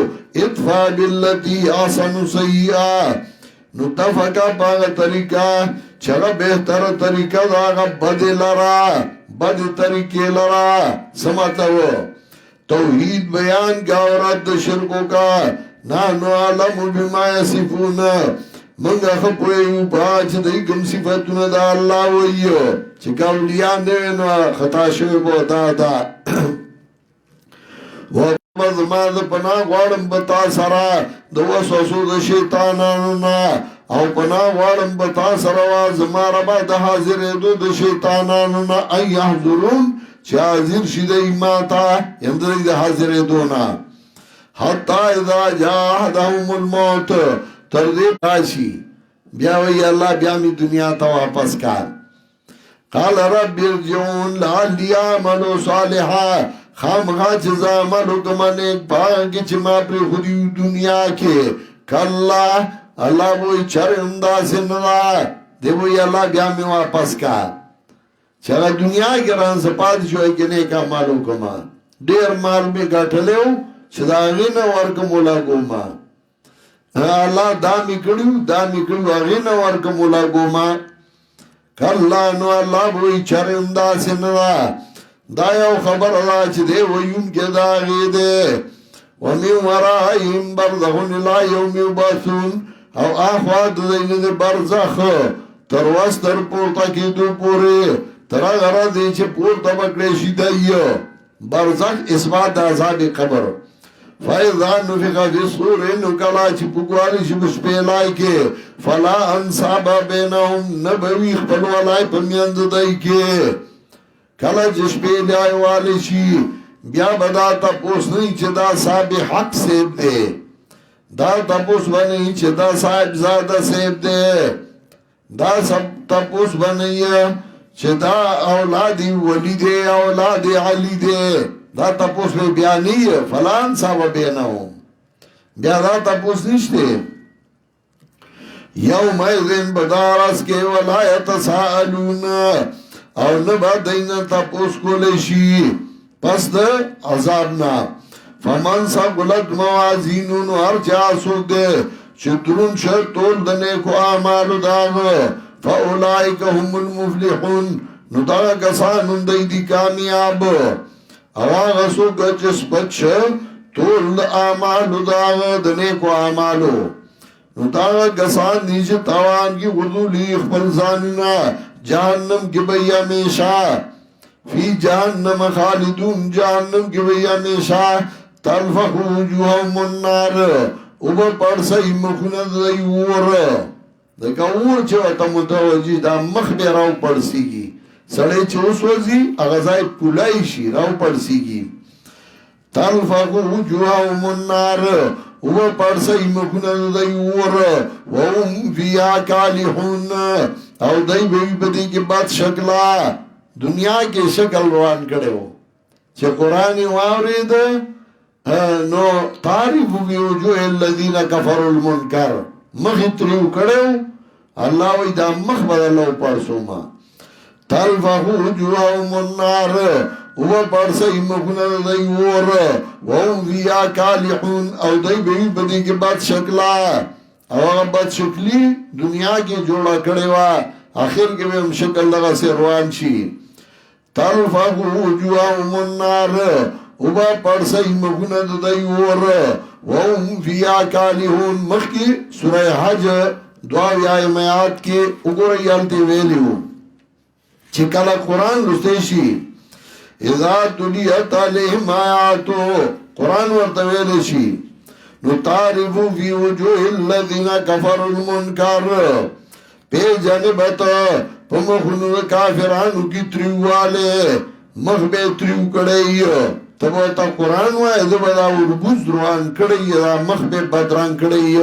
ادفع باللتی آسن سیئا نتفقا پاگا طریقہ چگا بہتر طریقہ داغا بد لرا بد طریقے لرا سماتا ہو توحید بیان کا اور رد شرکوں کا نانو عالم بما یصفون منگا خپویو پاچ دی کم صفتون دا اللہ ویو چکا اولیاء نوینو خطا شوی بو دادا وقت ماز پناہ غوارم بتا سرا دو وسوسو دا شیطانانونا او پناہ غوارم بتا سرا وازمارا با دا حاضر دو دا شیطانانونا ای حضرون چه حاضر شده ایماتا یمدر دا حاضر دونا حتی اذا جاہدهم الموت تردی پاشی بیا وی اللہ بیا می دنیا تا واپس کار قال رب ارجعون لعلی عملو صالحا خامخا چیزا عملو کمانیک پاکی چی ما پر خودیو دنیا کے کاللہ اللہ بوئی چر اندہ سننا دے بوئی اللہ بیا می واپس کار چرا دنیا کے ران سپاد شوئی کے نیکا مالو کما دیر مال میں گھٹلیو چدا غین ورکم اولاگو ما اللہ دامی کڑیو اغین ورکم اولاگو ما کاللہ نو اللہ بوئی چرندہ سننا دایو خبر اللہ چھ دے ویون کے داغی دے ومن ورائیم برزخون اللہ یوم یباسون او آخوات دین دے برزخ تروستر پورتا کی دو پورے ترا غرا دے چھ پورتا بکریشی دائیو برزخ اسمات عذاب قبر فَإِذَا نُفِخَ فِي الصُّورِ نُکَلَا چی پکوالی چی مشپیلائی کے فَلَا أَنْصَابَ بَيْنَهُمْ نَبَوِی خپلوالائی پمیند دائی کے کلا جشپیلائی والی چی بیا بدا تپوس نہیں چی دا صاحب حق سیب دے دا تپوس بنی چی دا صاحب زادہ سیب دے دا سب تپوس بنی چی دا اولادی ولی دے اولادی علی دے دا تپوس میں بیا نہیں ہے فلان صاحب بینہم بیا دا تپوس نشتے یوم ایذن بدارس کے ولایت سائلون او نبا دین تپوس کو لیشی پس دا عذابنا فمن سقلت موازینون ہر چاسو دے چترون شر تول دنے کو آمالو داغ فاولائک هم المفلحون نداغ کسانون دی کامیاب اواغ سو گچس بچ تول آمالو داغ دنے کو آمالو نو داغ گسان نیچے تاوان کی اردو لیخ پلزاننا جہنم کی بئی ہمیشہ فی جہنم خالدون جہنم کی بئی ہمیشہ تلفق وجوہم النار اوبا پرسائی مخند دی اور دیکھا اور چوتا متوجی دا مخ بے راو پرسی گی سڑے چوس وزی اغزائی پولائی شی راو پرسی گی تلفق وجوہم النار اوبا پرسائی مخند دی اور وهم فیہا کالحون او دائی بیوی بدی کی بات شکلا دنیا کے شکل روان کڑے ہو چھے قرآنی وارد نو تعریف بی وجوہ الذین کفر المنکر مخطریو کڑے ہو اللہ وی دا مخ بدلو پرسو ما تلفق وجوہم النار اوہ پرسائی مخنر دی اور وهم فیہا کالحون او دائی بیوی بدی کی بات شکلا او بد شکلی دنیا کی جوڑا کڑے وا آخر کے ہم شکل لگا سے روان چی تلفق وجوہم النار اوبا پرسائی مخند دی اور وهم فیہا کالحون مخی سورہ حج دعاوی آئے میات کے اگوری یالتی ویلیو چکلا قرآن رستیشی اذا تلیت علیہم آیاتو قرآن ورطویلشی نتعرفو فی وجوہ الذین کفر المنکر پی جانبتا پمخنو کافرانو کی تریو والے مخ بے تریو کڑئی تب تا قرآن وائے دبدا وربوز دروان کڑئی مخ بے بدران کڑئی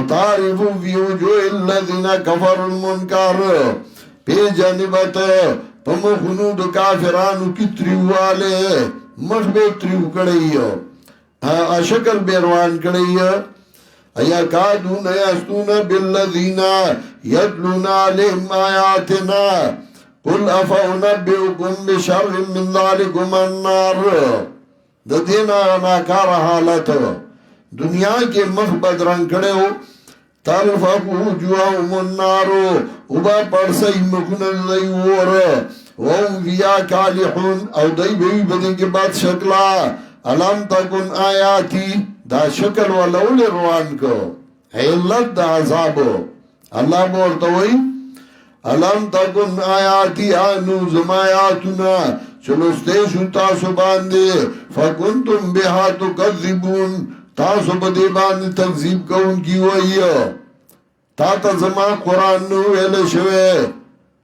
تعرفو فی وجوہ الذین کفر المنکر پی جانبت پمخونو دو کافرانو کی تریواله مخ بے تریو کڑیو اشکل بیروان کڑیو ایا کادون یستون بالذین یدلون علیہم آیاتنا قل افأنبئکم بشر من ذالکم النار دا دینا ناکار حالت دنیا کے مخ بدرنگ کڑے ہو تلفق وجوہهم النار ابا پرسی مخنن دیور وهم فیا کالحون او دی بیوی بدن کے بعد شکلا علم تکن آیاتی دا شکل ولول روان کو حیلت دا عذابو اللہ بورتوئی علم تکن آیاتی آنو زمایاتنا چلوستیشو تاسو باندے فکنتم بها تکذبون تاسو بدے باندے تکذیب کون کی وئی تا تا زمان قرآن نو ویلے شوے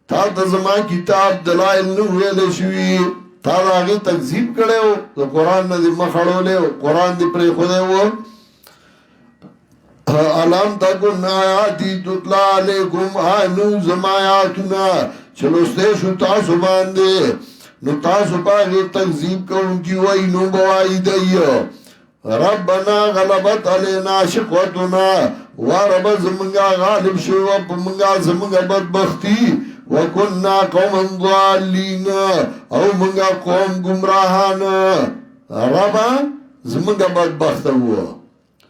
تا تا زمان کتاب دلائل نو ویلے شوی تا دا آگے تکذیب کرے ہو تو قرآن نا دی مخڑو لے ہو قرآن دی پرے خودے ہو علم تکن آیاتی تطلا علیکم آنو زمایاتنا چلوستیشو تاسو باندے نو تاسو پاگے تکذیب کون کی وئی نو بوائی دیو ربنا غلبت علینا شقوتنا ورب زمنگا غالب شو منگا زمنگا بدبختی وکننا قوما ضالین او منگا قوم گمراہان ربا زمنگا بدبخت ہوا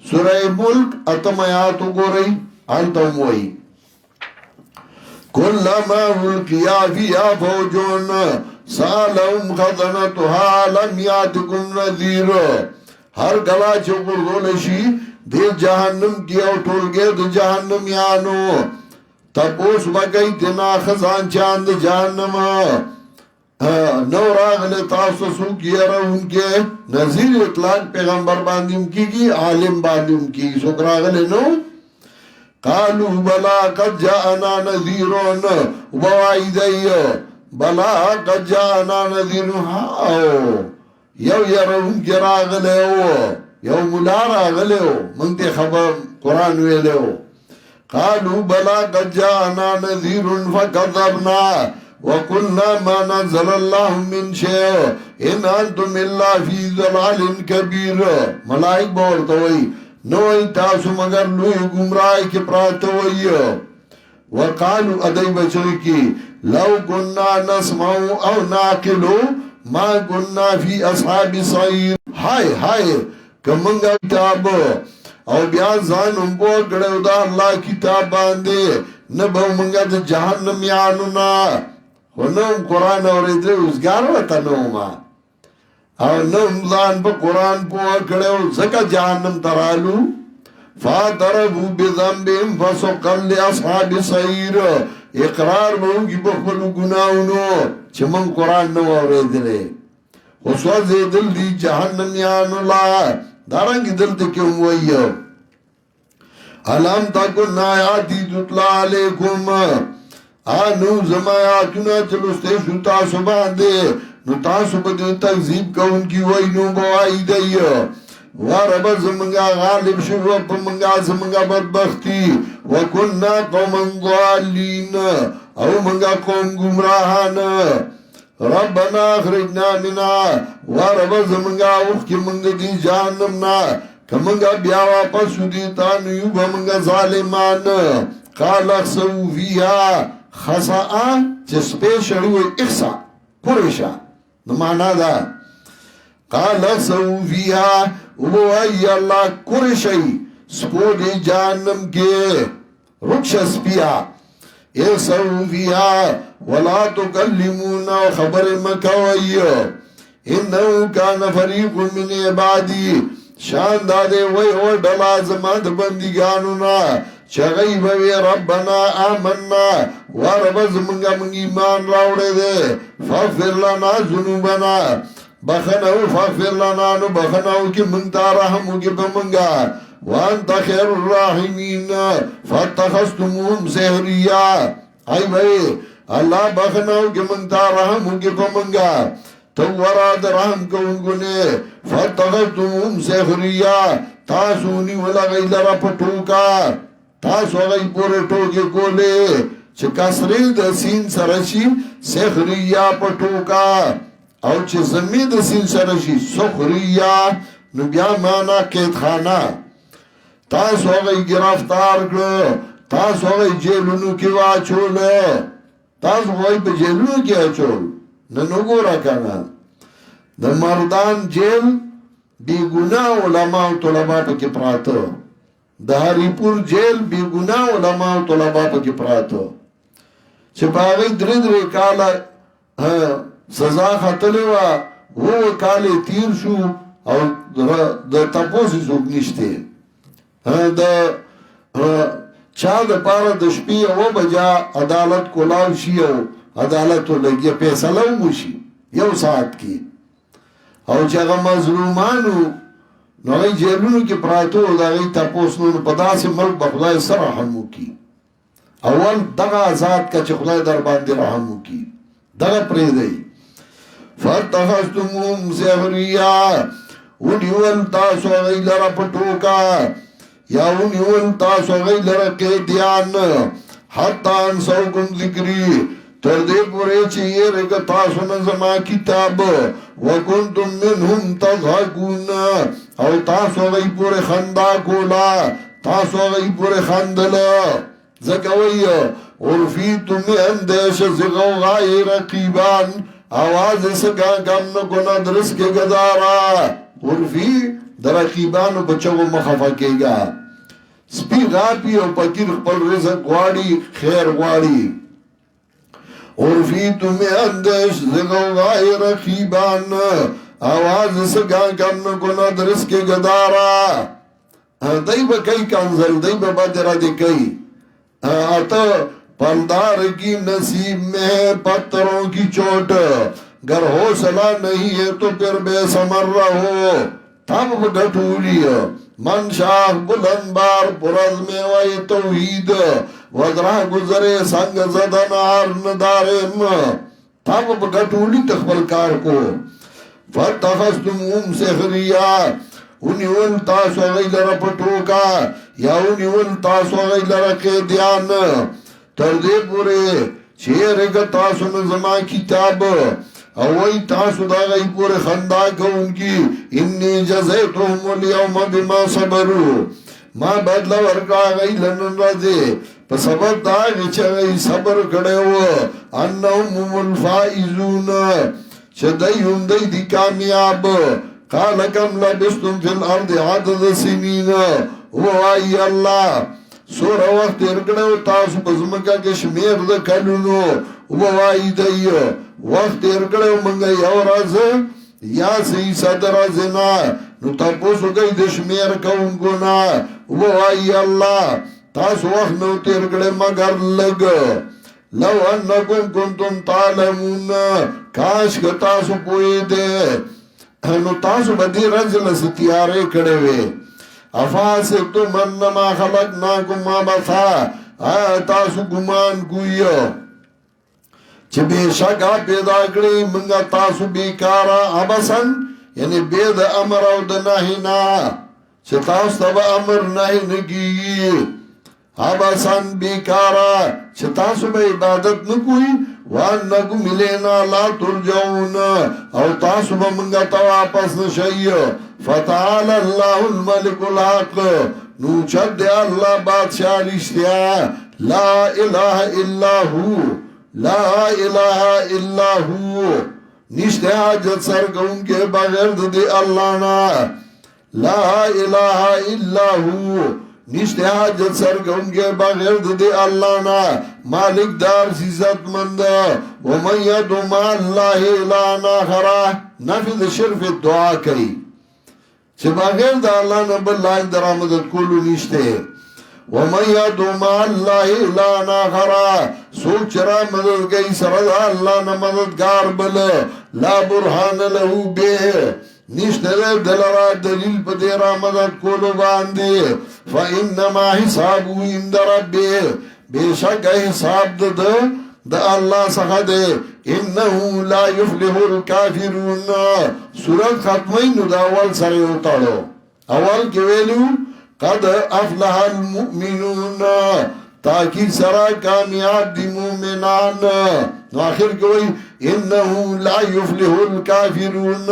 سورہ ملک اتم آیاتو گو رئی آلتم وئی کلما ملکیا فیا فوجون سالهم خزنتها لم یاتکم نذیر ہر گلا چوکر گولشی دے جہنم کی او ٹولگے دے جہنم یانو تپوس بگئی دینا خزان چاند جہنم نو راغل تاسو سو کیا رہا ان کے نظیر اطلاق پیغمبر باندیم کی عالم باندیم کی سوک راغل نو قالو بلا قد جاءنا نذیرون ووائی دیو بلا قد جاءنا نذیرون ہاو یو یرون کی راغلے ہو یو ملا راغلے ہو منگتے خبر قرآن ویلے ہو قالوا بلا قد جاءنا نذیر فکذبنا وقلنا ما نزل اللہ من شیء ان انتم اللہ فی ضلال کبیر ملائک بورتوئی نوئی تاسو مگر لوی گمرائی کے پراتوئی وقالوا ادائی بچر کی لو کننا نسمعو او ناقلو ما کننا فی اصحاب سعیر ہائے ہائے کمنگا کتاب او بیا ځان امبو گڑو دا اللہ کتاب باندے نبو منگا دا جہنم یانونا خونم قرآن اور ادھر ازگار وطا نوما او نم ځان پا قرآن پوا گڑو زکا جہنم ترالو فاتربو بذنبیم فسقل اصحاب سعیر اقرار بہو کی بخبلو گناونو چمن قرآن نو اور ادھرے خسوز دل دی جہنم یانولا دارنگی دلتے کیوں وئی علم تکن آیاتی تطلا علیکم آنو زمایاتنا چلوستے شو تاسو باندے نو تاسو بدے تکذیب کون کی وئی نو بوائی دی ورب زمنگا غالب شو پمنگا زمنگا بدبختی وکننا قوما ضالین او منگا قوم گمراہان ربنا اخرجنا منا ورب زمنگا اوخی منگ دی جہنمنا کمنگا بیا واپس دیتا نیوب منگا ظالمان قال اخسو فیہا خساء چس پیشڑوئے اخسا قرشا نمانا دا قال اخسو فیہا وہ ای اللہ قرشی سپو دی جہنم کے رکشس پیا اخسو فیہا ولا تکلمونا خبر مکوئی انہو کان فریق من عبادی شان دادے وی او ڈلا زمان بندگانونا چغی بوی ربنا آمنا ورب زمنگا من ایمان راوڑے دے فاغفر لنا ذنوبنا بخنو فاغفر لنا نو بخنو کی منتا رحمو کی بمنگا وانت خیر الراحمین فاتخستموهم سحریا آئی بھئی اللہ بخناو کے منتا رحم کے پمنگا تو وراد رحم کو انگو نے فتغتم سخریا تاسونی ولا غی لرا پٹوکا تاسو غی پورے ٹوکے کولے چې کسری د سین سره شي سخریا پټوکا او چې زمي د سین سره شي سخریا نو بیا معنا کې خانه تاسو هغه گرفتار کړ تاسو هغه جیلونو کې واچول تاسو هغه په جیلونو کې اچول نن وګوره کنه د مردان جیل بی گناه علماء و طلباء پکی پراتو د هریپور جیل بی گناه علماء و طلباء پکی پراتو چه باغی دری کالا سزا خطلی و کالی تیر شو او د تپوسی سوک نشتی چا د پارا د شپی او بجا عدالت کولاو شی او عدالتو لگی پیسلو موشی یو ساعت کی او چې هغه مظلومانو نو هغه جیلونو کې پراتو دا غي تاسو نو په داسې ملک به خدای سره رحم وکي اول دغه آزاد کا چې خدای در باندې رحم وکي دغه پرې دی فتحستمهم سحریا ونیول تاسو غي لره پټوکا یا ونیول تاسو غي لره قیدیان حتی انسوکم ذکری تر دې پورې چې یې رګ تاسو نه زما کتاب وکنتم منهم تضحكون او تاسو غي پورې خندا کولا تاسو غي پورې خندل زکوي ورفیتم اندیش زغو غیر رقیبان آواز سگا گم نکونا درس کے گدارا ورفی در رقیبانو بچو مخفا کے گا سپی غاپی او پکیر خپل رزق غواړي خیر غواړي ورفیتم اندیش زغو غیر رقیبان آواز سگا گم نکونا درس کے گدارا دای با کئی کنزل دای با بدر دی کئی آتا پندار کی نصیب میں ہے پتھروں کی چوٹ گر حوصلہ نہیں ہے تو پھر بے سمر رہو تب گھٹولی من شاہ بلند بار پرز میں وائی توحید ودرہ گزرے سنگ زدن آر ندارم تب گھٹولی تخبر کار کو فتخستمون سخریا انیون تاسو غی لرا پٹوکا یا انیون تاسو غی لرا قیدیان تردے پورے چیرے گا تاسو نظمہ کتاب اوئی تاسو دا غی پورے خندا کا ان کی انی جزیتهم اليوم بما صبرو ما بدلا ورکا غی لنن رازے پس سبب دا غی چا غی صبر کڑے ہو انہم الفائزون چدائیون دی دی کامیاب قال کم لبستم فی الارض عدد سنین ووائی اللہ سورا وقت ارکڑو تاسو بزمکا کے شمیر دا کلونو ووائی دی وقت ارکڑو منگا یو راز یا سی صدر رازنا نو تپوسو گئی دا شمیر کونگو نا ووائی اللہ تاسو وقت نو ترکڑے مگر لگ لو انکم کنتم تعلمون کاش که تاسو پوئی دے نو تاسو بدی رجل ستیارے کڑے وے افاسبتم انما خلقناکم ما بثا آیا تاسو گمان گوئیو چه بے شکا پیدا کری منگا تاسو بیکارا عبسن یعنی بید امر او دناہینا چه تاسو تبا امر ناہی نگی عبسن بیکارا چه تاسو با عبادت نکوئی وانکو ملینا لا ترجعون او تاسو با منگا تا واپس نشئی فتعال اللہ الملک الحق نوچد دے اللہ بادشاہ رشتیا لا الہ الا ہو لا الہ الا ہو نشتے حاجت سرگون کے بغیر دے اللہ نا لا الہ الا ہو نشتے حاجت سرگون کے بغیر دے اللہ نا مالک دار سیزت مند ومن یدو ما اللہ الانا خرا نفذ شرف دعا کئی چه بغیر دا اللہ نبال لائق در آمدد کولو نشتے ومن یدو ما اللہ الانا خرا سوک چرا مدد گئی سرد اللہ نمددگار بل لا برحان لہو بے نشتے دلرا دلیل پا دیر آمدد کولو باندے فإنما حسابو اند ربی بے شک حساب دا اللہ سخا دے انہو لا یفلح الکافرون سورت ختمی نو دا اول سرے اتاڑو اول کے ویلو قد افلح المؤمنون تاکید سرا کامیاب دی مومنان نو آخر کوئی انہو لا یفلح الکافرون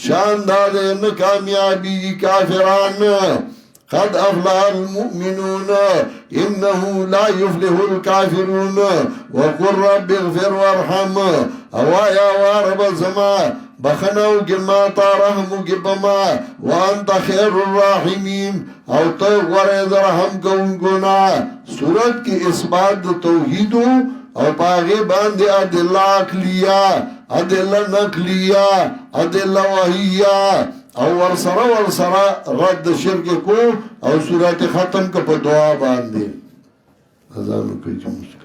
شاندار کامیابی کافران قد افلح المؤمنون انہو لا یفلح الکافرون وقل رب اغفر وارحم اوایا وارب زما بخنو گماتا رحمو گبما وانت خیر الراحمین او تو غرد رحم کونکونا سورت کی اثبات توحیدو او پاغی باندے ادلہ عقلیہ ادلہ نقلیہ ادلہ وحیہ او ورسرا رد شرک کو او سورت ختم کا پا دعا باندے ازانو کوئی چمس